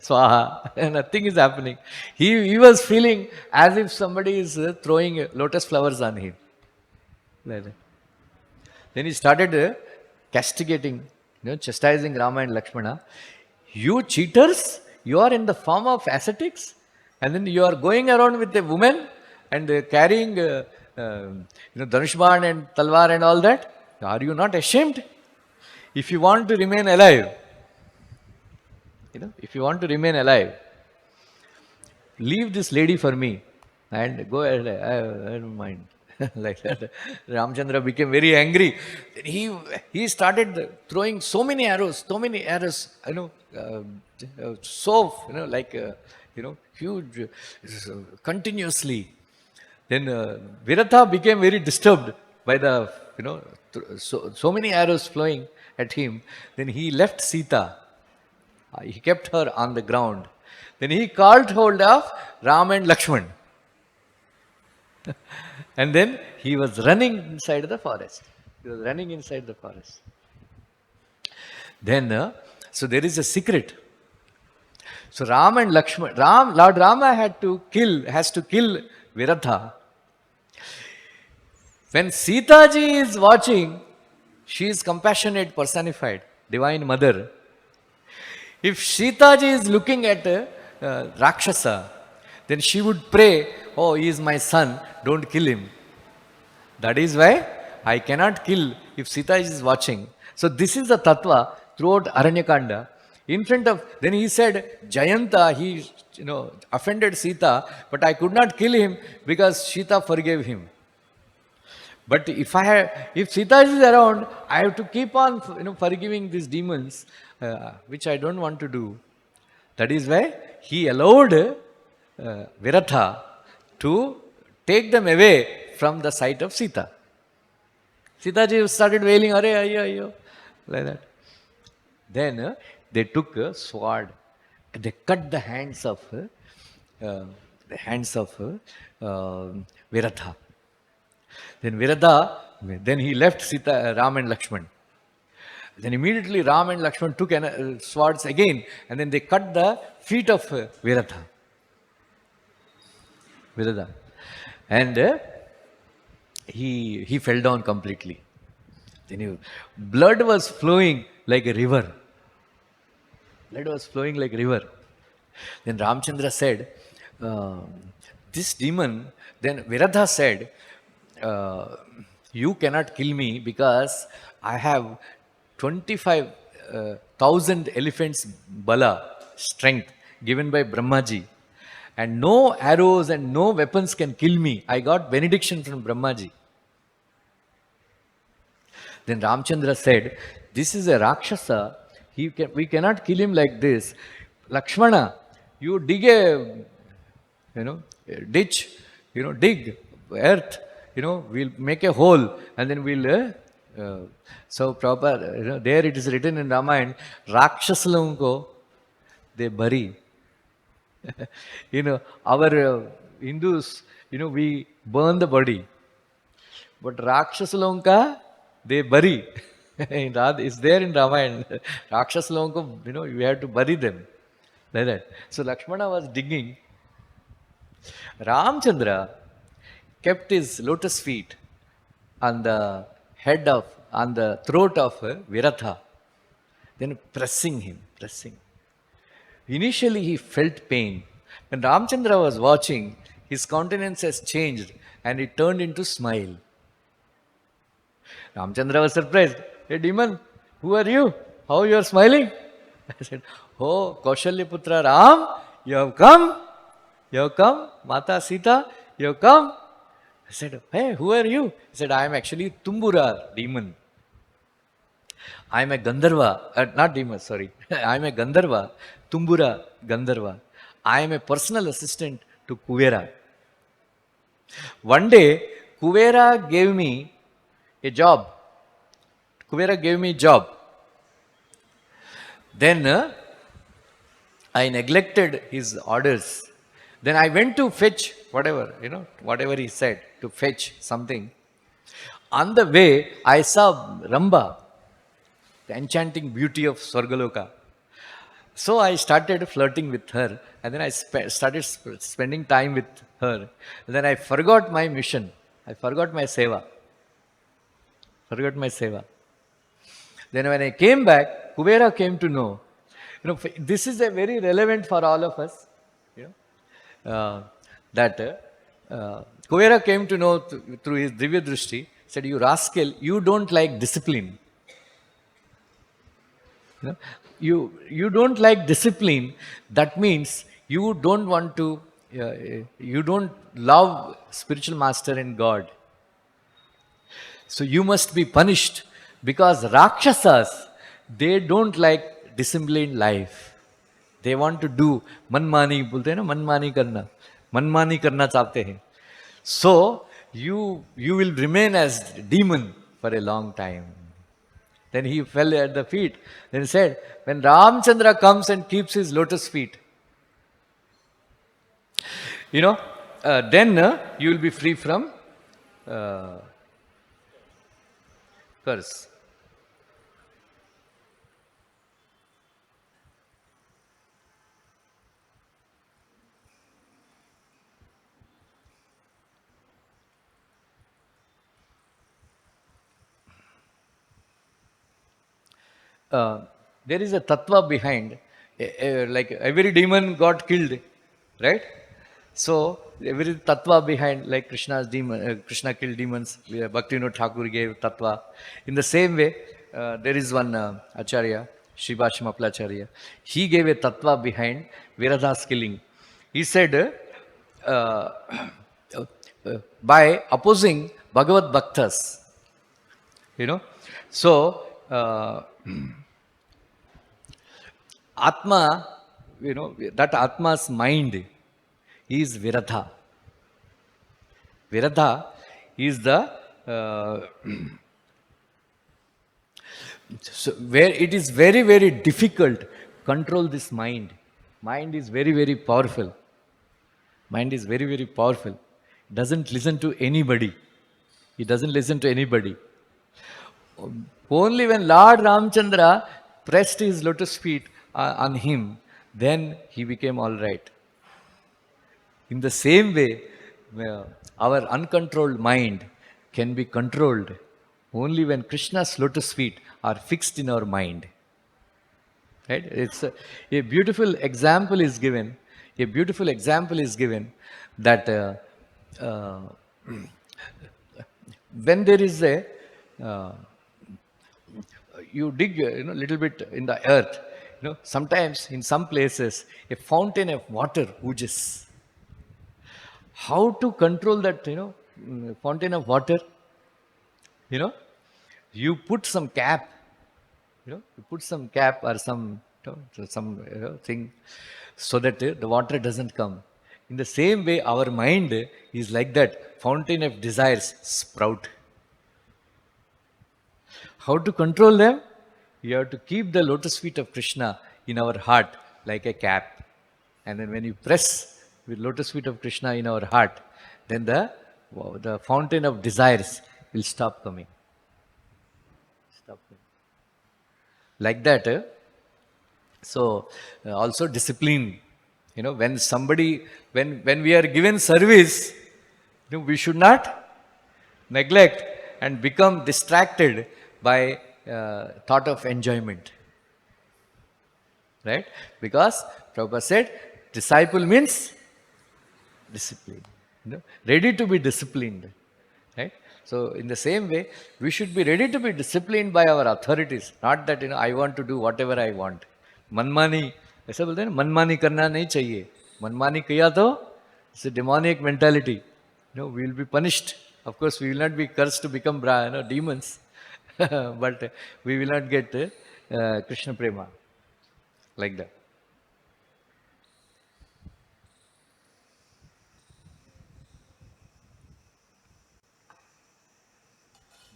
Swaha, nothing is happening. He was feeling as if somebody is throwing lotus flowers on him. Like that. Then he started castigating, chastising Rama and Lakshmana. "You cheaters, you are in the form of ascetics, and then you are going around with a woman and carrying Dhanushban and Talwar and all that. Are you not ashamed? If you want to remain alive, leave this lady for me and go ahead. I don't mind." Like that. Ramchandra became very angry. Then he started throwing so many arrows, huge, continuously. Then Viratha became very disturbed by the, so many arrows flowing at him. Then he left Sita. He kept her on the ground. Then he called hold of Ram and Lakshman. And then he was running inside the forest. Then, so there is a secret. So Ram and Lakshman, Lord Rama has to kill Viratha. When Sita ji is watching, she is compassionate personified, divine mother. If Sita ji is looking at Rakshasa, then she would pray, "Oh, he is my son, don't kill him." That is why I cannot kill if Sita is watching. So this is the tattva throughout Aranyakanda. In front of, then he said, Jayanta, he offended Sita, but I could not kill him because Sita forgave him. But if Sita is around, I have to keep on forgiving these demons, which I don't want to do. That is why he allowed Viratha to take them away from the sight of Sita. Sita ji started wailing, "Hare, ayyo, ayyo," like that. Then they took a sword and they cut the hands of Viratha. Then Viratha, then he left Sita, Ram and Lakshman. Then immediately Ram and Lakshman took swords again, and then they cut the feet of Viratha. And he fell down completely. Then blood was flowing like a river. Then Ramchandra said, this demon, then Viratha said, you cannot kill me because I have 25,000 elephants bala, strength, given by Brahmaji. And no arrows and no weapons can kill me. I got benediction from Brahmaji. Then Ramchandra said, this is a Rakshasa. We cannot kill him like this. Lakshmana, you dig a ditch, dig earth, we'll make a hole and then we'll... so proper, there it is written in Ramayana, Rakshasalonko, they bury. Our Hindus, we burn the body. But Rakshasalonka, they bury. It's there in Ramayana. Rakshasalonka, you have to bury them. Like that. So Lakshmana was digging. Ramchandra kept his lotus feet on the throat of Viratha, then pressing him. Initially he felt pain. When Ramchandra was watching, his countenance has changed and it turned into smile. Ramchandra was surprised. Hey demon, who are you? How you are smiling? I said, oh, Kaushalya Putra Ram, you have come. Mata Sita, you have come. I said, hey, who are you? He said, I am actually Tumbura, demon. I am a Gandharva, not demon, sorry. I am a Gandharva, Tumbura, Gandharva. I am a personal assistant to Kuvera. One day, Kuvera gave me a job. Then I neglected his orders. Then I went to fetch whatever he said, to fetch something. On the way, I saw Ramba, the enchanting beauty of Swargaloka. So I started flirting with her, and then I started spending time with her. And then I forgot my mission. I forgot my seva. Then when I came back, Kuvera came to know. This is a very relevant for all of us. That Kuvera came to know through his Divya Drishti, said, you rascal, you don't like discipline. You don't like discipline. That means you don't want to, you don't love spiritual master and God. So you must be punished because Rakshasas, they don't like disciplined life. They want to do manmani, bolte hai na, manmani karna chahte hain. So you will remain as demon for a long time. Then he fell at the feet. Then he said, when Ramchandra comes and keeps his lotus feet, then you will be free from curse. There is a tattva behind, like every demon got killed, right? So every tattva behind, like Krishna killed demons, Bhaktivinoda Thakur gave tattva. In the same way, there is one Acharya, Sri Bhashmapla Acharya. He gave a tattva behind Viratha's killing. He said, by opposing Bhagavat Bhaktas, so Atma, that Atma's mind is Viratha. Viradha is the so where it is very, very difficult control this mind. Mind is very, very powerful. Mind is very, very powerful. It doesn't listen to anybody. It doesn't listen to anybody. Only when Lord Ramchandra pressed his lotus feet on him, then he became all right. In the same way, our uncontrolled mind can be controlled only when Krishna's lotus feet are fixed in our mind. Right? It's a beautiful example is given. A beautiful example is given that uh, when there is a you dig little bit in the earth, sometimes in some places a fountain of water oozes. How to control that fountain of water? You put some cap, you put some cap or some thing, so that the water doesn't come. In the same way, our mind is like that fountain of desires sprout. How to control them? You have to keep the lotus feet of Krishna in our heart like a cap. And then when you press with lotus feet of Krishna in our heart, then the fountain of desires will stop coming. Stop coming. Like that. So also discipline. When somebody, when we are given service, we should not neglect and become distracted by thought of enjoyment. Right? Because Prabhupada said, disciple means discipline. Ready to be disciplined. Right? So in the same way, we should be ready to be disciplined by our authorities. Not that I want to do whatever I want. मनमानी, ऐसा बोलते हैं ना, मनमानी करना नहीं चाहिए. मनमानी किया तो it's a demonic mentality. We will be punished. Of course, we will not be cursed to become demons, but we will not get Krishna prema like that.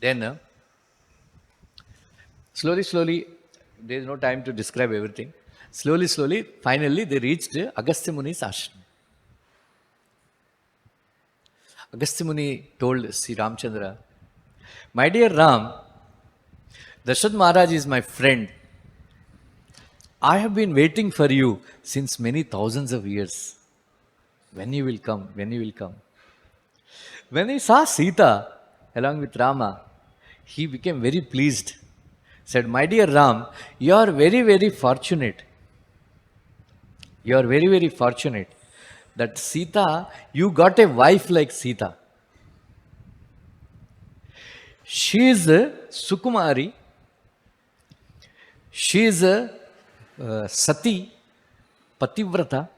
Then slowly, there is no time to describe everything. Slowly, finally they reached Agastya Muni's ashram. Agastya Muni told Sri Ramchandra, my dear Ram, Dasharatha Maharaj is my friend. I have been waiting for you since many thousands of years. When you will come, when you will come. When he saw Sita along with Rama, he became very pleased. Said, my dear Ram, you are very, very fortunate. You are very, very fortunate that Sita, you got a wife like Sita. She is a Sukumari. She is a Sati, Pativrata,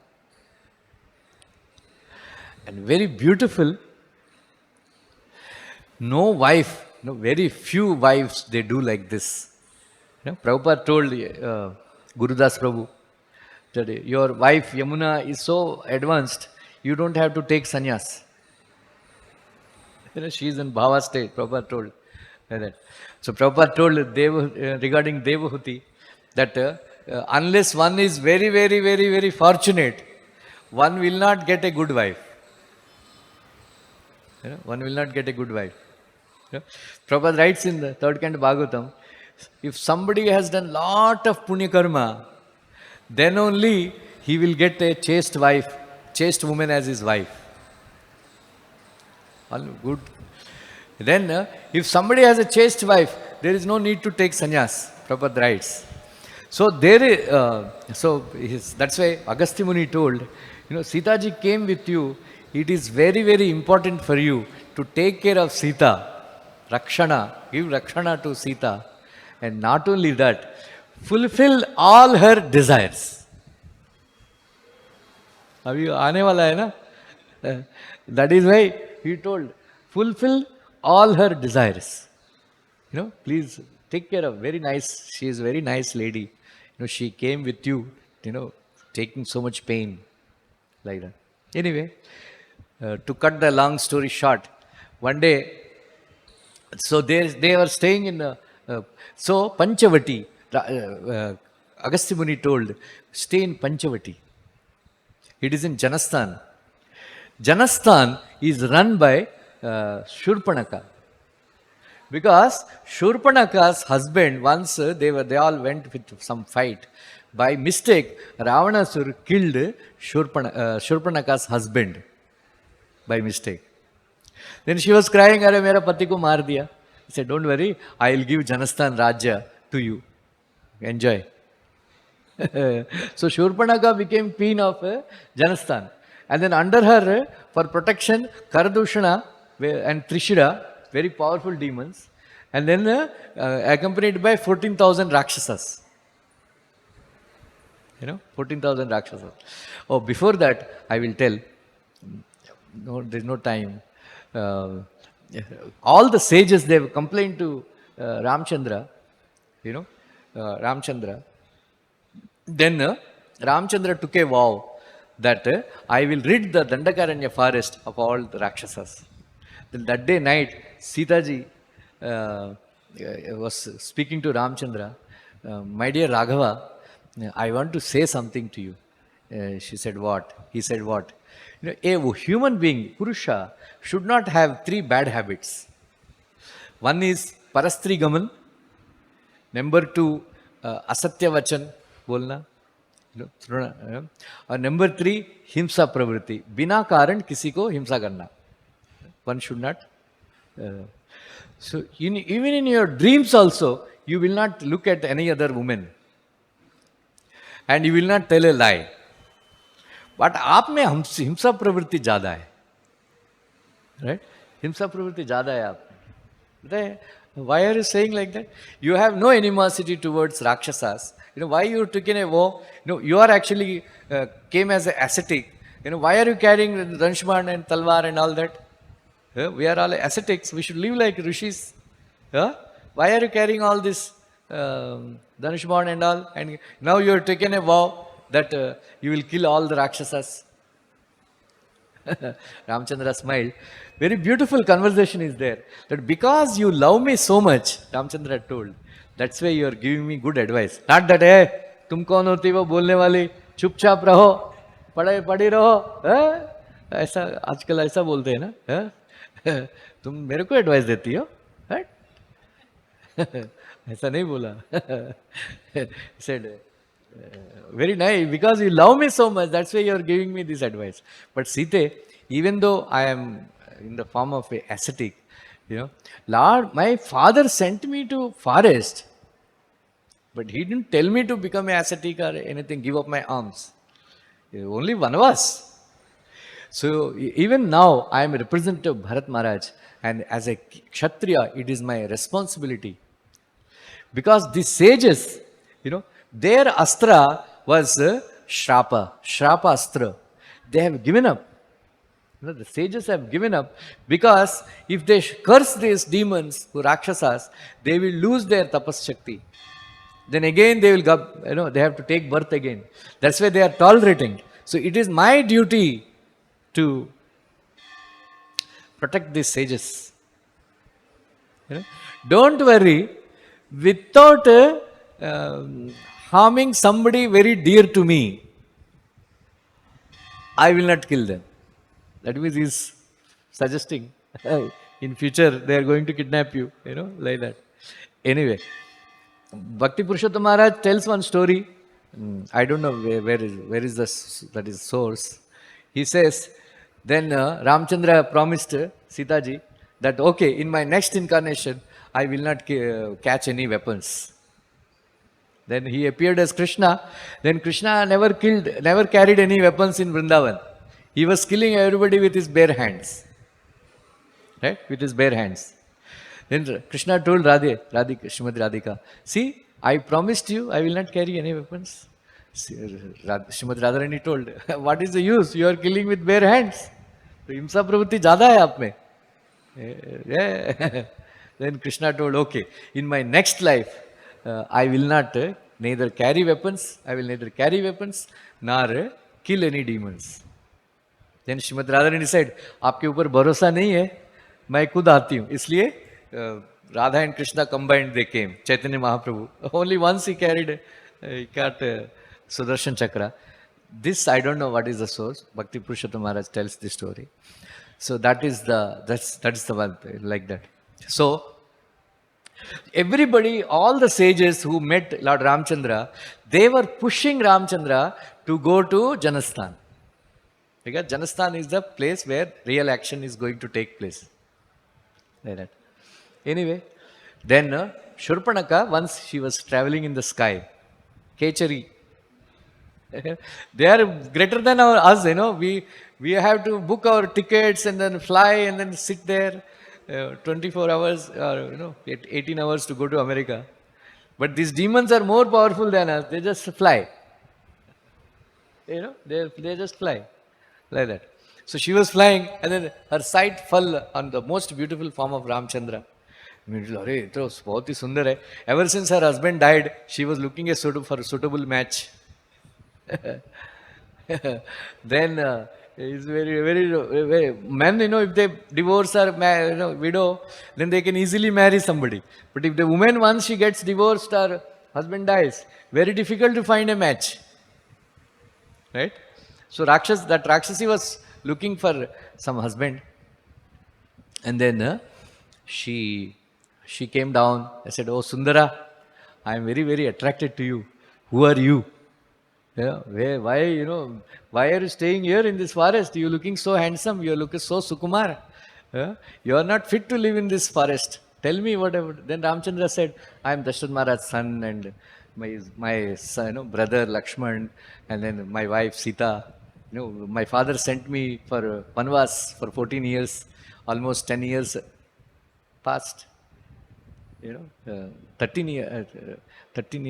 and very beautiful. No wife, very few wives they do like this. Prabhupada told Gurudas Prabhu that your wife Yamuna is so advanced, you don't have to take sannyas. She is in bhava state, Prabhupada told that. So Prabhupada told regarding Devahuti that unless one is very, very, very, very fortunate, one will not get a good wife. One will not get a good wife. Prabhupada writes in the third canto Bhagavatam, if somebody has done lot of punya karma, then only he will get a chaste wife, chaste woman as his wife. All good. Then if somebody has a chaste wife, there is no need to take sannyas, Prabhupada writes. So that's why Agastya Muni told, Sita ji came with you, it is very, very important for you to take care of Sita. Rakshana, give Rakshana to Sita. And not only that, fulfill all her desires. Abhi aane wala hai na? That is why he told, fulfill all her desires. Please take care of, very nice, she is a very nice lady. She came with you, taking so much pain. Like that. Anyway, To cut the long story short, one day, so they were staying in, so Panchavati, Agastya Muni told, stay in Panchavati. It is in Janasthan. Janasthan is run by Shurpanaka. Because Shurpanaka's husband, once they all went with some fight. By mistake, Ravanasur killed Shurpanaka's husband. By mistake. Then she was crying, "Arey, mera pati ko maar diya." He said, "Don't worry, I will give Janasthan Rajya to you. Enjoy." So Shurpanaka became queen of Janasthan. And then under her, for protection, Karadushana and Trishira, very powerful demons. And then accompanied by 14,000 Rakshasas. 14,000 Rakshasas. Oh, before that, I will tell. No, there's no time. All the sages, they have complained to Ramchandra. Ramchandra. Then Ramchandra took a vow that I will rid the Dandakaranya forest of all the Rakshasas. Then that day night, Sita ji was speaking to Ramchandra, "My dear Raghava, I want to say something to you." She said, "What?" He said, "What? A human being, Purusha, should not have 3 bad habits. One is Parastri Gaman. Number 2, Asatya Vachan, bolna. Number 3, Himsa Pravritti. Bina karan kisi ko himsa karna. One should not. So even in your dreams also, you will not look at any other woman. And you will not tell a lie. But आप में हिंसा प्रवृत्ति ज़्यादा है, right? हिंसा प्रवृत्ति ज़्यादा है आप में. Why are you saying like that? You have no animosity towards Rakshasas. Why you took in a vow? You are actually came as an ascetic. Why are you carrying Dhanshman and Talwar and all that? We are all ascetics. We should live like rishis. Why are you carrying all this Dhanshman and all? And now you are taken a vow that you will kill all the Rakshasas. Ramchandra smiled. Very beautiful conversation is there. That because you love me so much, Ramchandra told, that's why you are giving me good advice. Not that, hey, तुम कौन होती वो बोलने वाली, चुपचाप रहो, पढ़ी रहो. ऐसा आजकल ऐसा बोलते हैं ना. तुम मेरे को एडवाइस देती हो, right? ऐसा नहीं बोला. Said, very nice, because you love me so much, that's why you are giving me this advice. But Sita, even though I am in the form of a ascetic, Lord, my father sent me to forest, but he didn't tell me to become an ascetic or anything, give up my arms. Only one of us. So even now, I am a representative of Bharat Maharaj, and as a Kshatriya, it is my responsibility. Because these sages, their astra was Shrapa astra. They have given up. The sages have given up because if they curse these demons, who Rakshasas, they will lose their tapas shakti. Then again they will go, they have to take birth again. That's why they are tolerating. So it is my duty to protect these sages. Don't worry, without harming somebody very dear to me, I will not kill them. That means he's suggesting in future they are going to kidnap you, like that. Anyway, Bhakti Purushottam Maharaj tells one story. I don't know where is that is source. He says, then Ramchandra promised Sita ji that, okay, in my next incarnation, I will not catch any weapons. Then he appeared as Krishna. Then Krishna never carried any weapons in Vrindavan. He was killing everybody with his bare hands. Right? With his bare hands. Then Krishna told Srimad Radhika, see, I promised you I will not carry any weapons. Srimad Radharani told, what is the use? You are killing with bare hands. So himsa pravritti zyada hai aap mein. Yeah. Then Krishna told, okay, in my next life, I will not neither carry weapons, nor kill any demons. Then Srimad Radharani said, आपके ऊपर भरोसा नहीं है, मैं खुद आती हूँ. इसलिए Radha and Krishna combined, they came. Chaitanya Mahaprabhu. Only once he carried, he got Sudarshan Chakra. This I don't know what is the source. Bhakti Purushottam Maharaj tells this story. So that is the one like that. So everybody, all the sages who met Lord Ramchandra, they were pushing Ramchandra to go to Janasthan. Because Janasthan is the place where real action is going to take place. Like that. Anyway, then Shurpanaka, once she was traveling in the sky, Kechari, they are greater than us, we have to book our tickets and then fly and then sit there 24 hours or 18 hours to go to America. But these demons are more powerful than us. They just fly. They just fly like that. So she was flying and then her sight fell on the most beautiful form of Ramchandra. Ever since her husband died, she was looking for a suitable match. Then it's very men, if they divorce or widow, then they can easily marry somebody. But if the woman, once she gets divorced or husband dies, very difficult to find a match. Right? So Rakshasi was looking for some husband, and then she came down. I said, "Oh Sundara, I am very, very attracted to you. Who are you? Why are you staying here in this forest? You are looking so handsome. You are looking so sukumar. You are not fit to live in this forest. Tell me whatever." Then Ramchandra said, "I am Darshan Maharaj's son and my son, brother Lakshman, and then my wife Sita. My father sent me for Panvas for 14 years, almost 10 years past.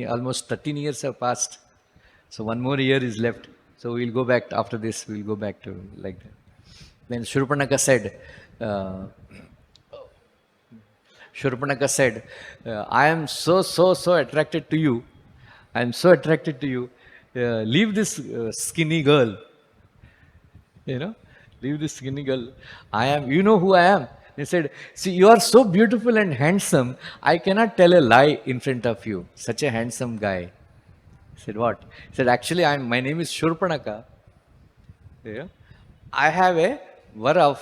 almost 13 years have passed. So one more year is left. So we'll go back after this. We'll go back to like that." Then Shurpanaka said, "I am so attracted to you. I am so attracted to you. Leave this skinny girl. Leave this skinny girl. You know who I am." He said, "See, you are so beautiful and handsome. I cannot tell a lie in front of you. Such a handsome guy." I said, "What?" He said, "Actually, my name is Shurpanaka. I have a vara of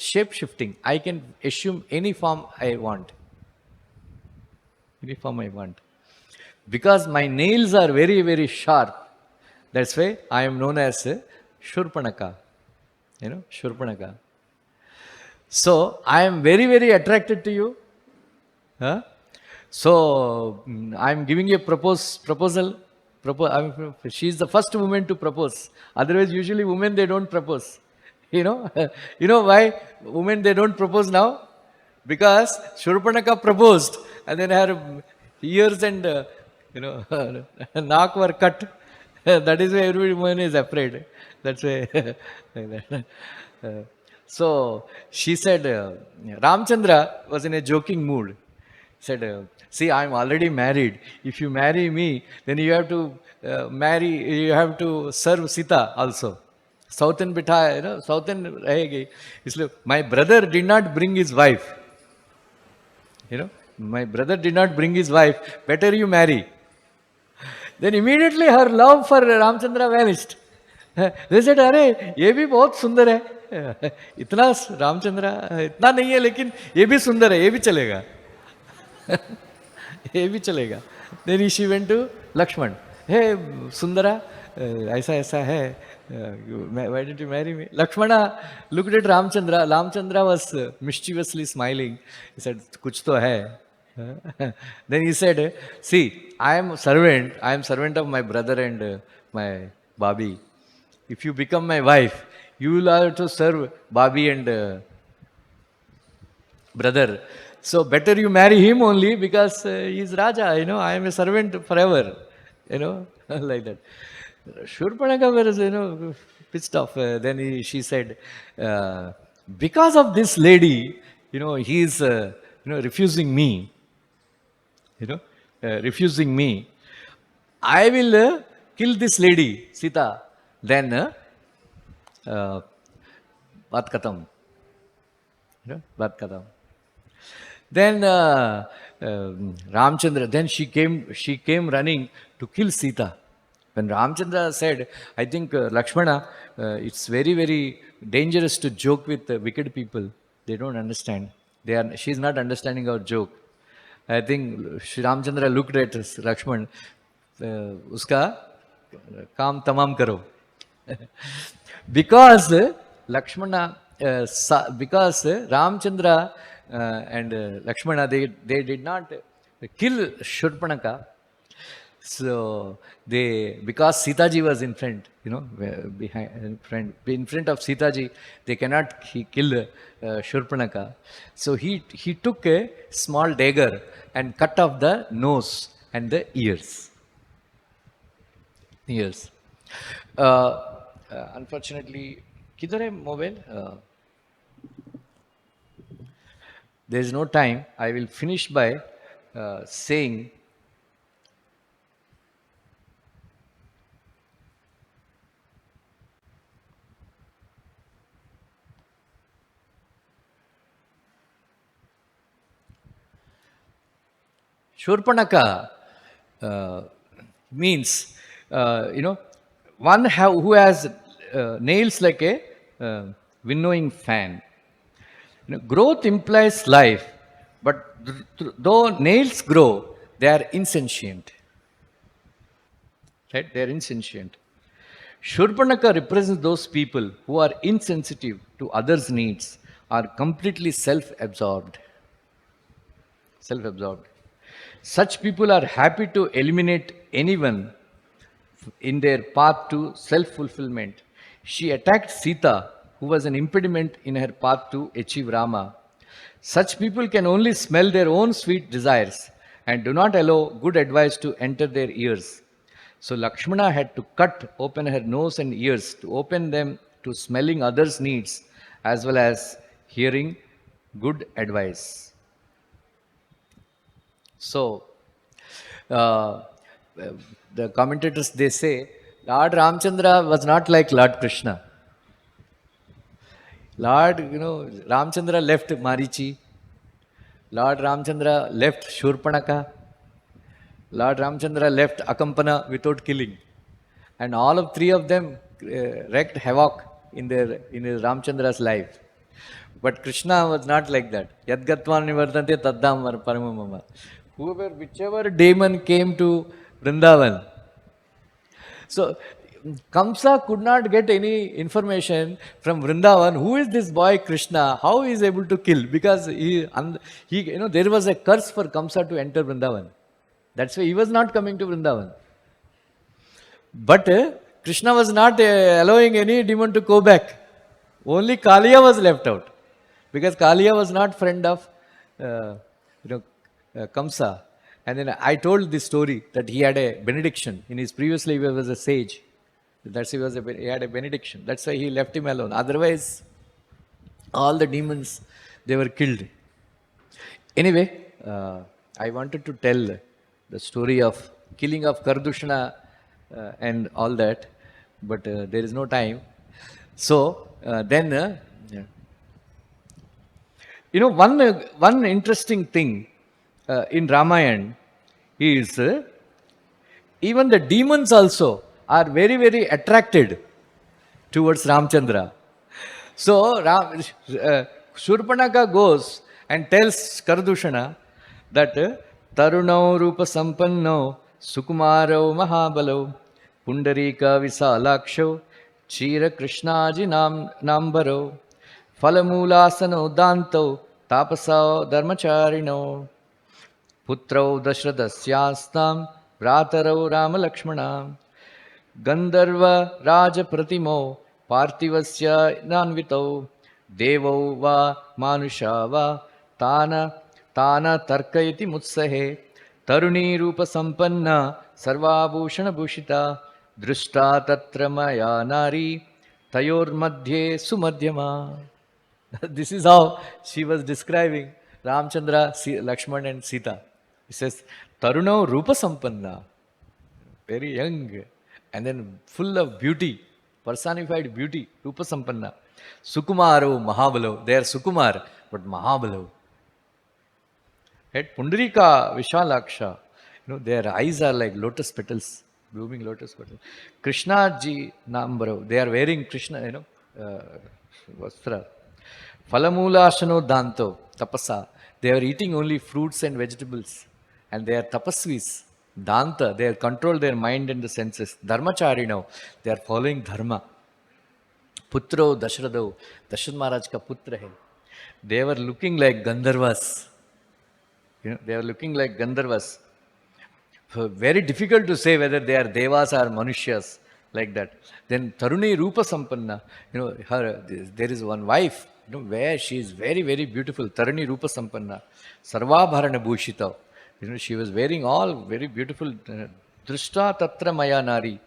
shape shifting. I can assume any form I want. Any form I want. Because my nails are very, very sharp. That's why I am known as Shurpanaka. Shurpanaka. So I am very, very attracted to you. So I am giving you a proposal. She is the first woman to propose. Otherwise, usually women, they don't propose. You know why women, they don't propose now? Because Shurpanaka proposed and then her ears and knock were cut. That is why every woman is afraid. That's why. Like that. So she said, Ramchandra was in a joking mood. Said, "See, I am already married. If you marry me, then you have to you have to serve Sita also. Southern bitha, Southern rahegi. Isliye, my brother did not bring his wife. My brother did not bring his wife. Better you marry." Then immediately her love for Ramchandra vanished. They said, "अरे ये भी बहुत सुंदर है. इतना रामचंद्र इतना नहीं है, लेकिन ये भी सुंदर है, ये भी चलेगा." ये भी चलेगा. Then she went to Lakshman. "Hey Sundara, ऐसा है. Why didn't you marry me?" Lakshmana looked at Ramchandra. Ramchandra was mischievously smiling. He said, "Kuch to hai." Then he said, "See, I am servant of my brother and my Babi. If you become my wife, you will have to serve Babi and brother. So better you marry him only because he is Raja, I am a servant forever, like that." Shurpanaka was, pissed off. Then she said, "Because of this lady, he is, refusing me, refusing me. I will kill this lady, Sita. Then Baat khatam. Baat khatam. Then Ramchandra, then she came running to kill Sita. When Ramchandra said, I think Lakshmana, it's very, very dangerous to joke with wicked people. They don't understand. She's not understanding our joke. I think Shri Ramchandra looked at Lakshman, uska काम तमाम करो. Because Lakshmana, because Ramchandra and Lakshmana, they did not kill Shurpanaka. So because Sita ji was in front, in front of Sita ji, they cannot kill Shurpanaka. So he took a small dagger and cut off the nose and the ears. Unfortunately, किधर है mobile? There is no time. I will finish by saying Shurpanaka means, one who has nails like a winnowing fan. Growth implies life, but though nails grow, they are insentient. Right? They are insentient. Shurpanaka represents those people who are insensitive to others' needs, are completely self-absorbed. Self-absorbed. Such people are happy to eliminate anyone in their path to self-fulfillment. She attacked Sita, who was an impediment in her path to achieve Rama. Such people can only smell their own sweet desires and do not allow good advice to enter their ears. So Lakshmana had to cut open her nose and ears to open them to smelling others' needs as well as hearing good advice. So, the commentators, they say, Lord Ramchandra was not like Lord Krishna. Ramchandra left Marichi. Lord Ramchandra left Shurpanaka. Lord Ramchandra left Akampana without killing. And all of three of them wreaked havoc in Ramchandra's life. But Krishna was not like that. Yadgatvan nivardante taddam paramamama. Whichever demon came to Vrindavan. So, Kamsa could not get any information from Vrindavan. Who is this boy Krishna? How he is able to kill? Because there was a curse for Kamsa to enter Vrindavan. That's why he was not coming to Vrindavan. But Krishna was not allowing any demon to go back. Only Kaliya was left out. Because Kaliya was not friend of Kamsa. And then I told this story that he had a benediction. In his previous life, he was a sage. He had a benediction. That's why he left him alone. Otherwise, all the demons, they were killed. Anyway, I wanted to tell the story of killing of Kardushana and all that. But there is no time. So, one interesting thing in Ramayana is even the demons also are very, very attracted towards Ramchandra. So Shurpanaka goes and tells Kardushana that Tarunau Rupa Sampanno Sukumaro Mahabalo Pundarika Visalaksho Chira Krishnaji Nambaro Falamulasano Danto Tapasao Dharmacharino Putrau Dashradhasyastam Vratarau Rama Lakshmana Gandharva Raja Pratimo Parthivasya Nanvito Devo Va Manusha Va Tana Tarkayati Mutsahe Taruni Rupa Sampanna Sarvabhushana Bhushita Drushta Tatra Maya Nari Tayor Madhye Sumadhyama. This is how she was describing Ramchandra, Lakshman and Sita. He says, Tarunau Rupa Sampanna, very young, and then full of beauty, personified beauty, Rupa Sampanna. Sukumaro, Mahabalo. They are Sukumar, but Mahabalo. Right? Pundarika, Vishalaksha. Their eyes are like lotus petals, blooming lotus petals. Krishna ji Nambaro. They are wearing Krishna, Vastra. Falamulashano Danto, Tapasa. They are eating only fruits and vegetables. And they are tapasvis. Danta, they have controlled their mind and the senses. Dharmacharino, they are following dharma. Putro Dashradho, Dasharat Maharaj ka putra hai. They were looking like Gandharvas. They were looking like Gandharvas. So very difficult to say whether they are Devas or Manusyas, like that. Then Taruni Rupa Sampanna, there is one wife, where she is very, very beautiful. Taruni Rupa Sampanna, Sarvabharana Bhushita. She was wearing all very beautiful. Drishta Tatra Maya Nari,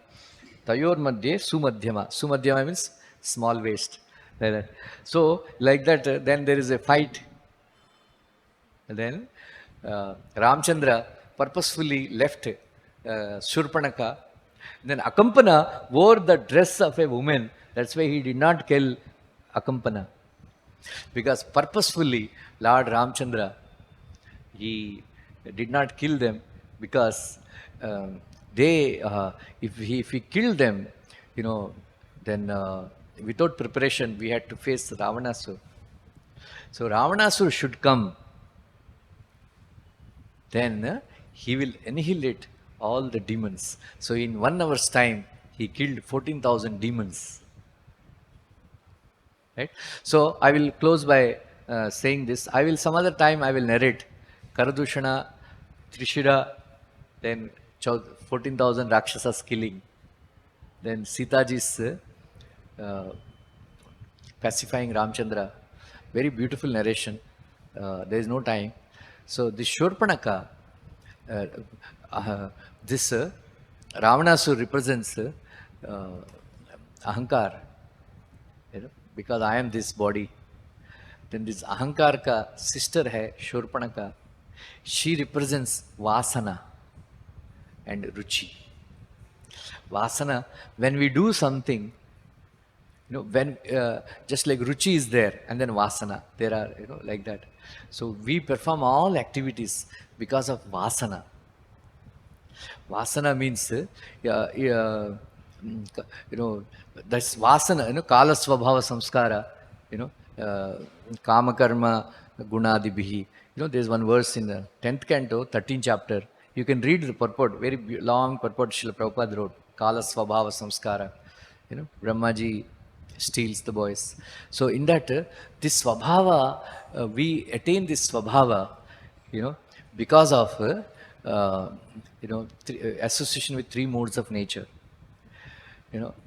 Tayor Madhye Sumadhyama. Sumadhyama means small waist. Like that. So, like that, then there is a fight. And then Ramchandra purposefully left Shurpanaka. Then Akampana wore the dress of a woman. That's why he did not kill Akampana. Because purposefully Lord Ramchandra, he did not kill them because if he killed them, then without preparation we had to face Ravanasur. So Ravanasur should come. Then he will annihilate all the demons. So in 1 hour's time, he killed 14,000 demons. Right? So I will close by saying this. Some other time I will narrate Karadushana, Trishira, then 14,000 Rakshasas killing, then Sitaji's pacifying Ramchandra. Very beautiful narration. There is no time. So this Shurpanaka, this Ravanasur represents Ahankar, because I am this body. Then this Ahankar ka sister hai, Shurpanaka. She represents Vasana and Ruchi. Vasana, when we do something, when just like Ruchi is there and then Vasana, there are, like that. So we perform all activities because of Vasana. Vasana means, that's Vasana, Kala Swabhava Samskara, Kama Karma Gunadibihi. There's one verse in the 10th canto, 13th chapter. You can read the purport, very long purport Srila Prabhupada wrote. Kala Swabhava Samskara. Brahmaji steals the boys. So in that, this Swabhava, we attain this Swabhava, because of, association with 3 modes of nature.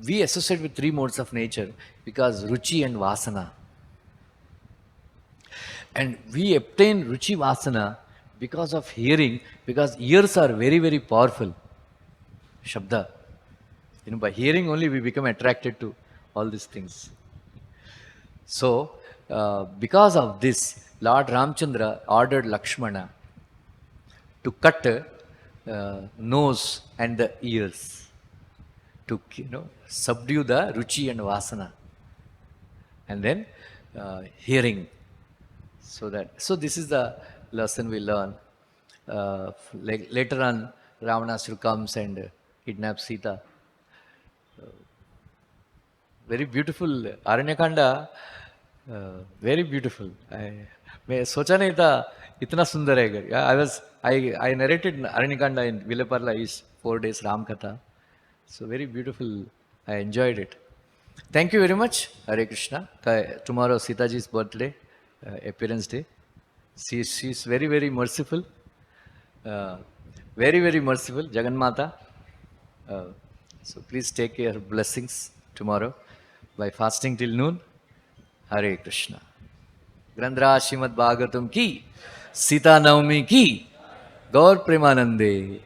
We associate with 3 modes of nature because Ruchi and Vasana. And we obtain Ruchi Vasana because of hearing, because ears are very, very powerful. Shabda. By hearing only we become attracted to all these things. So, because of this, Lord Ramchandra ordered Lakshmana to cut nose and the ears, to subdue the Ruchi and Vasana. And then hearing. So this is the lesson we learn. Later on, Ravanasur comes and kidnaps Sita. Very beautiful Aranyakanda, very beautiful. मैं सोचा नहीं था इतना सुंदर है. I narrated Aranyakanda in Villaparla East 4 days Ram Katha. So very beautiful. I enjoyed it. Thank you very much. Hare Krishna. Tomorrow Sitaji's birthday, appearance day. She is very, very merciful. Very, very merciful. Jagannatha. So please take your blessings tomorrow by fasting till noon. Hare Krishna. Grandhara Srimad Bhagavatam ki, Sita Navami ki, Gaur Premanande.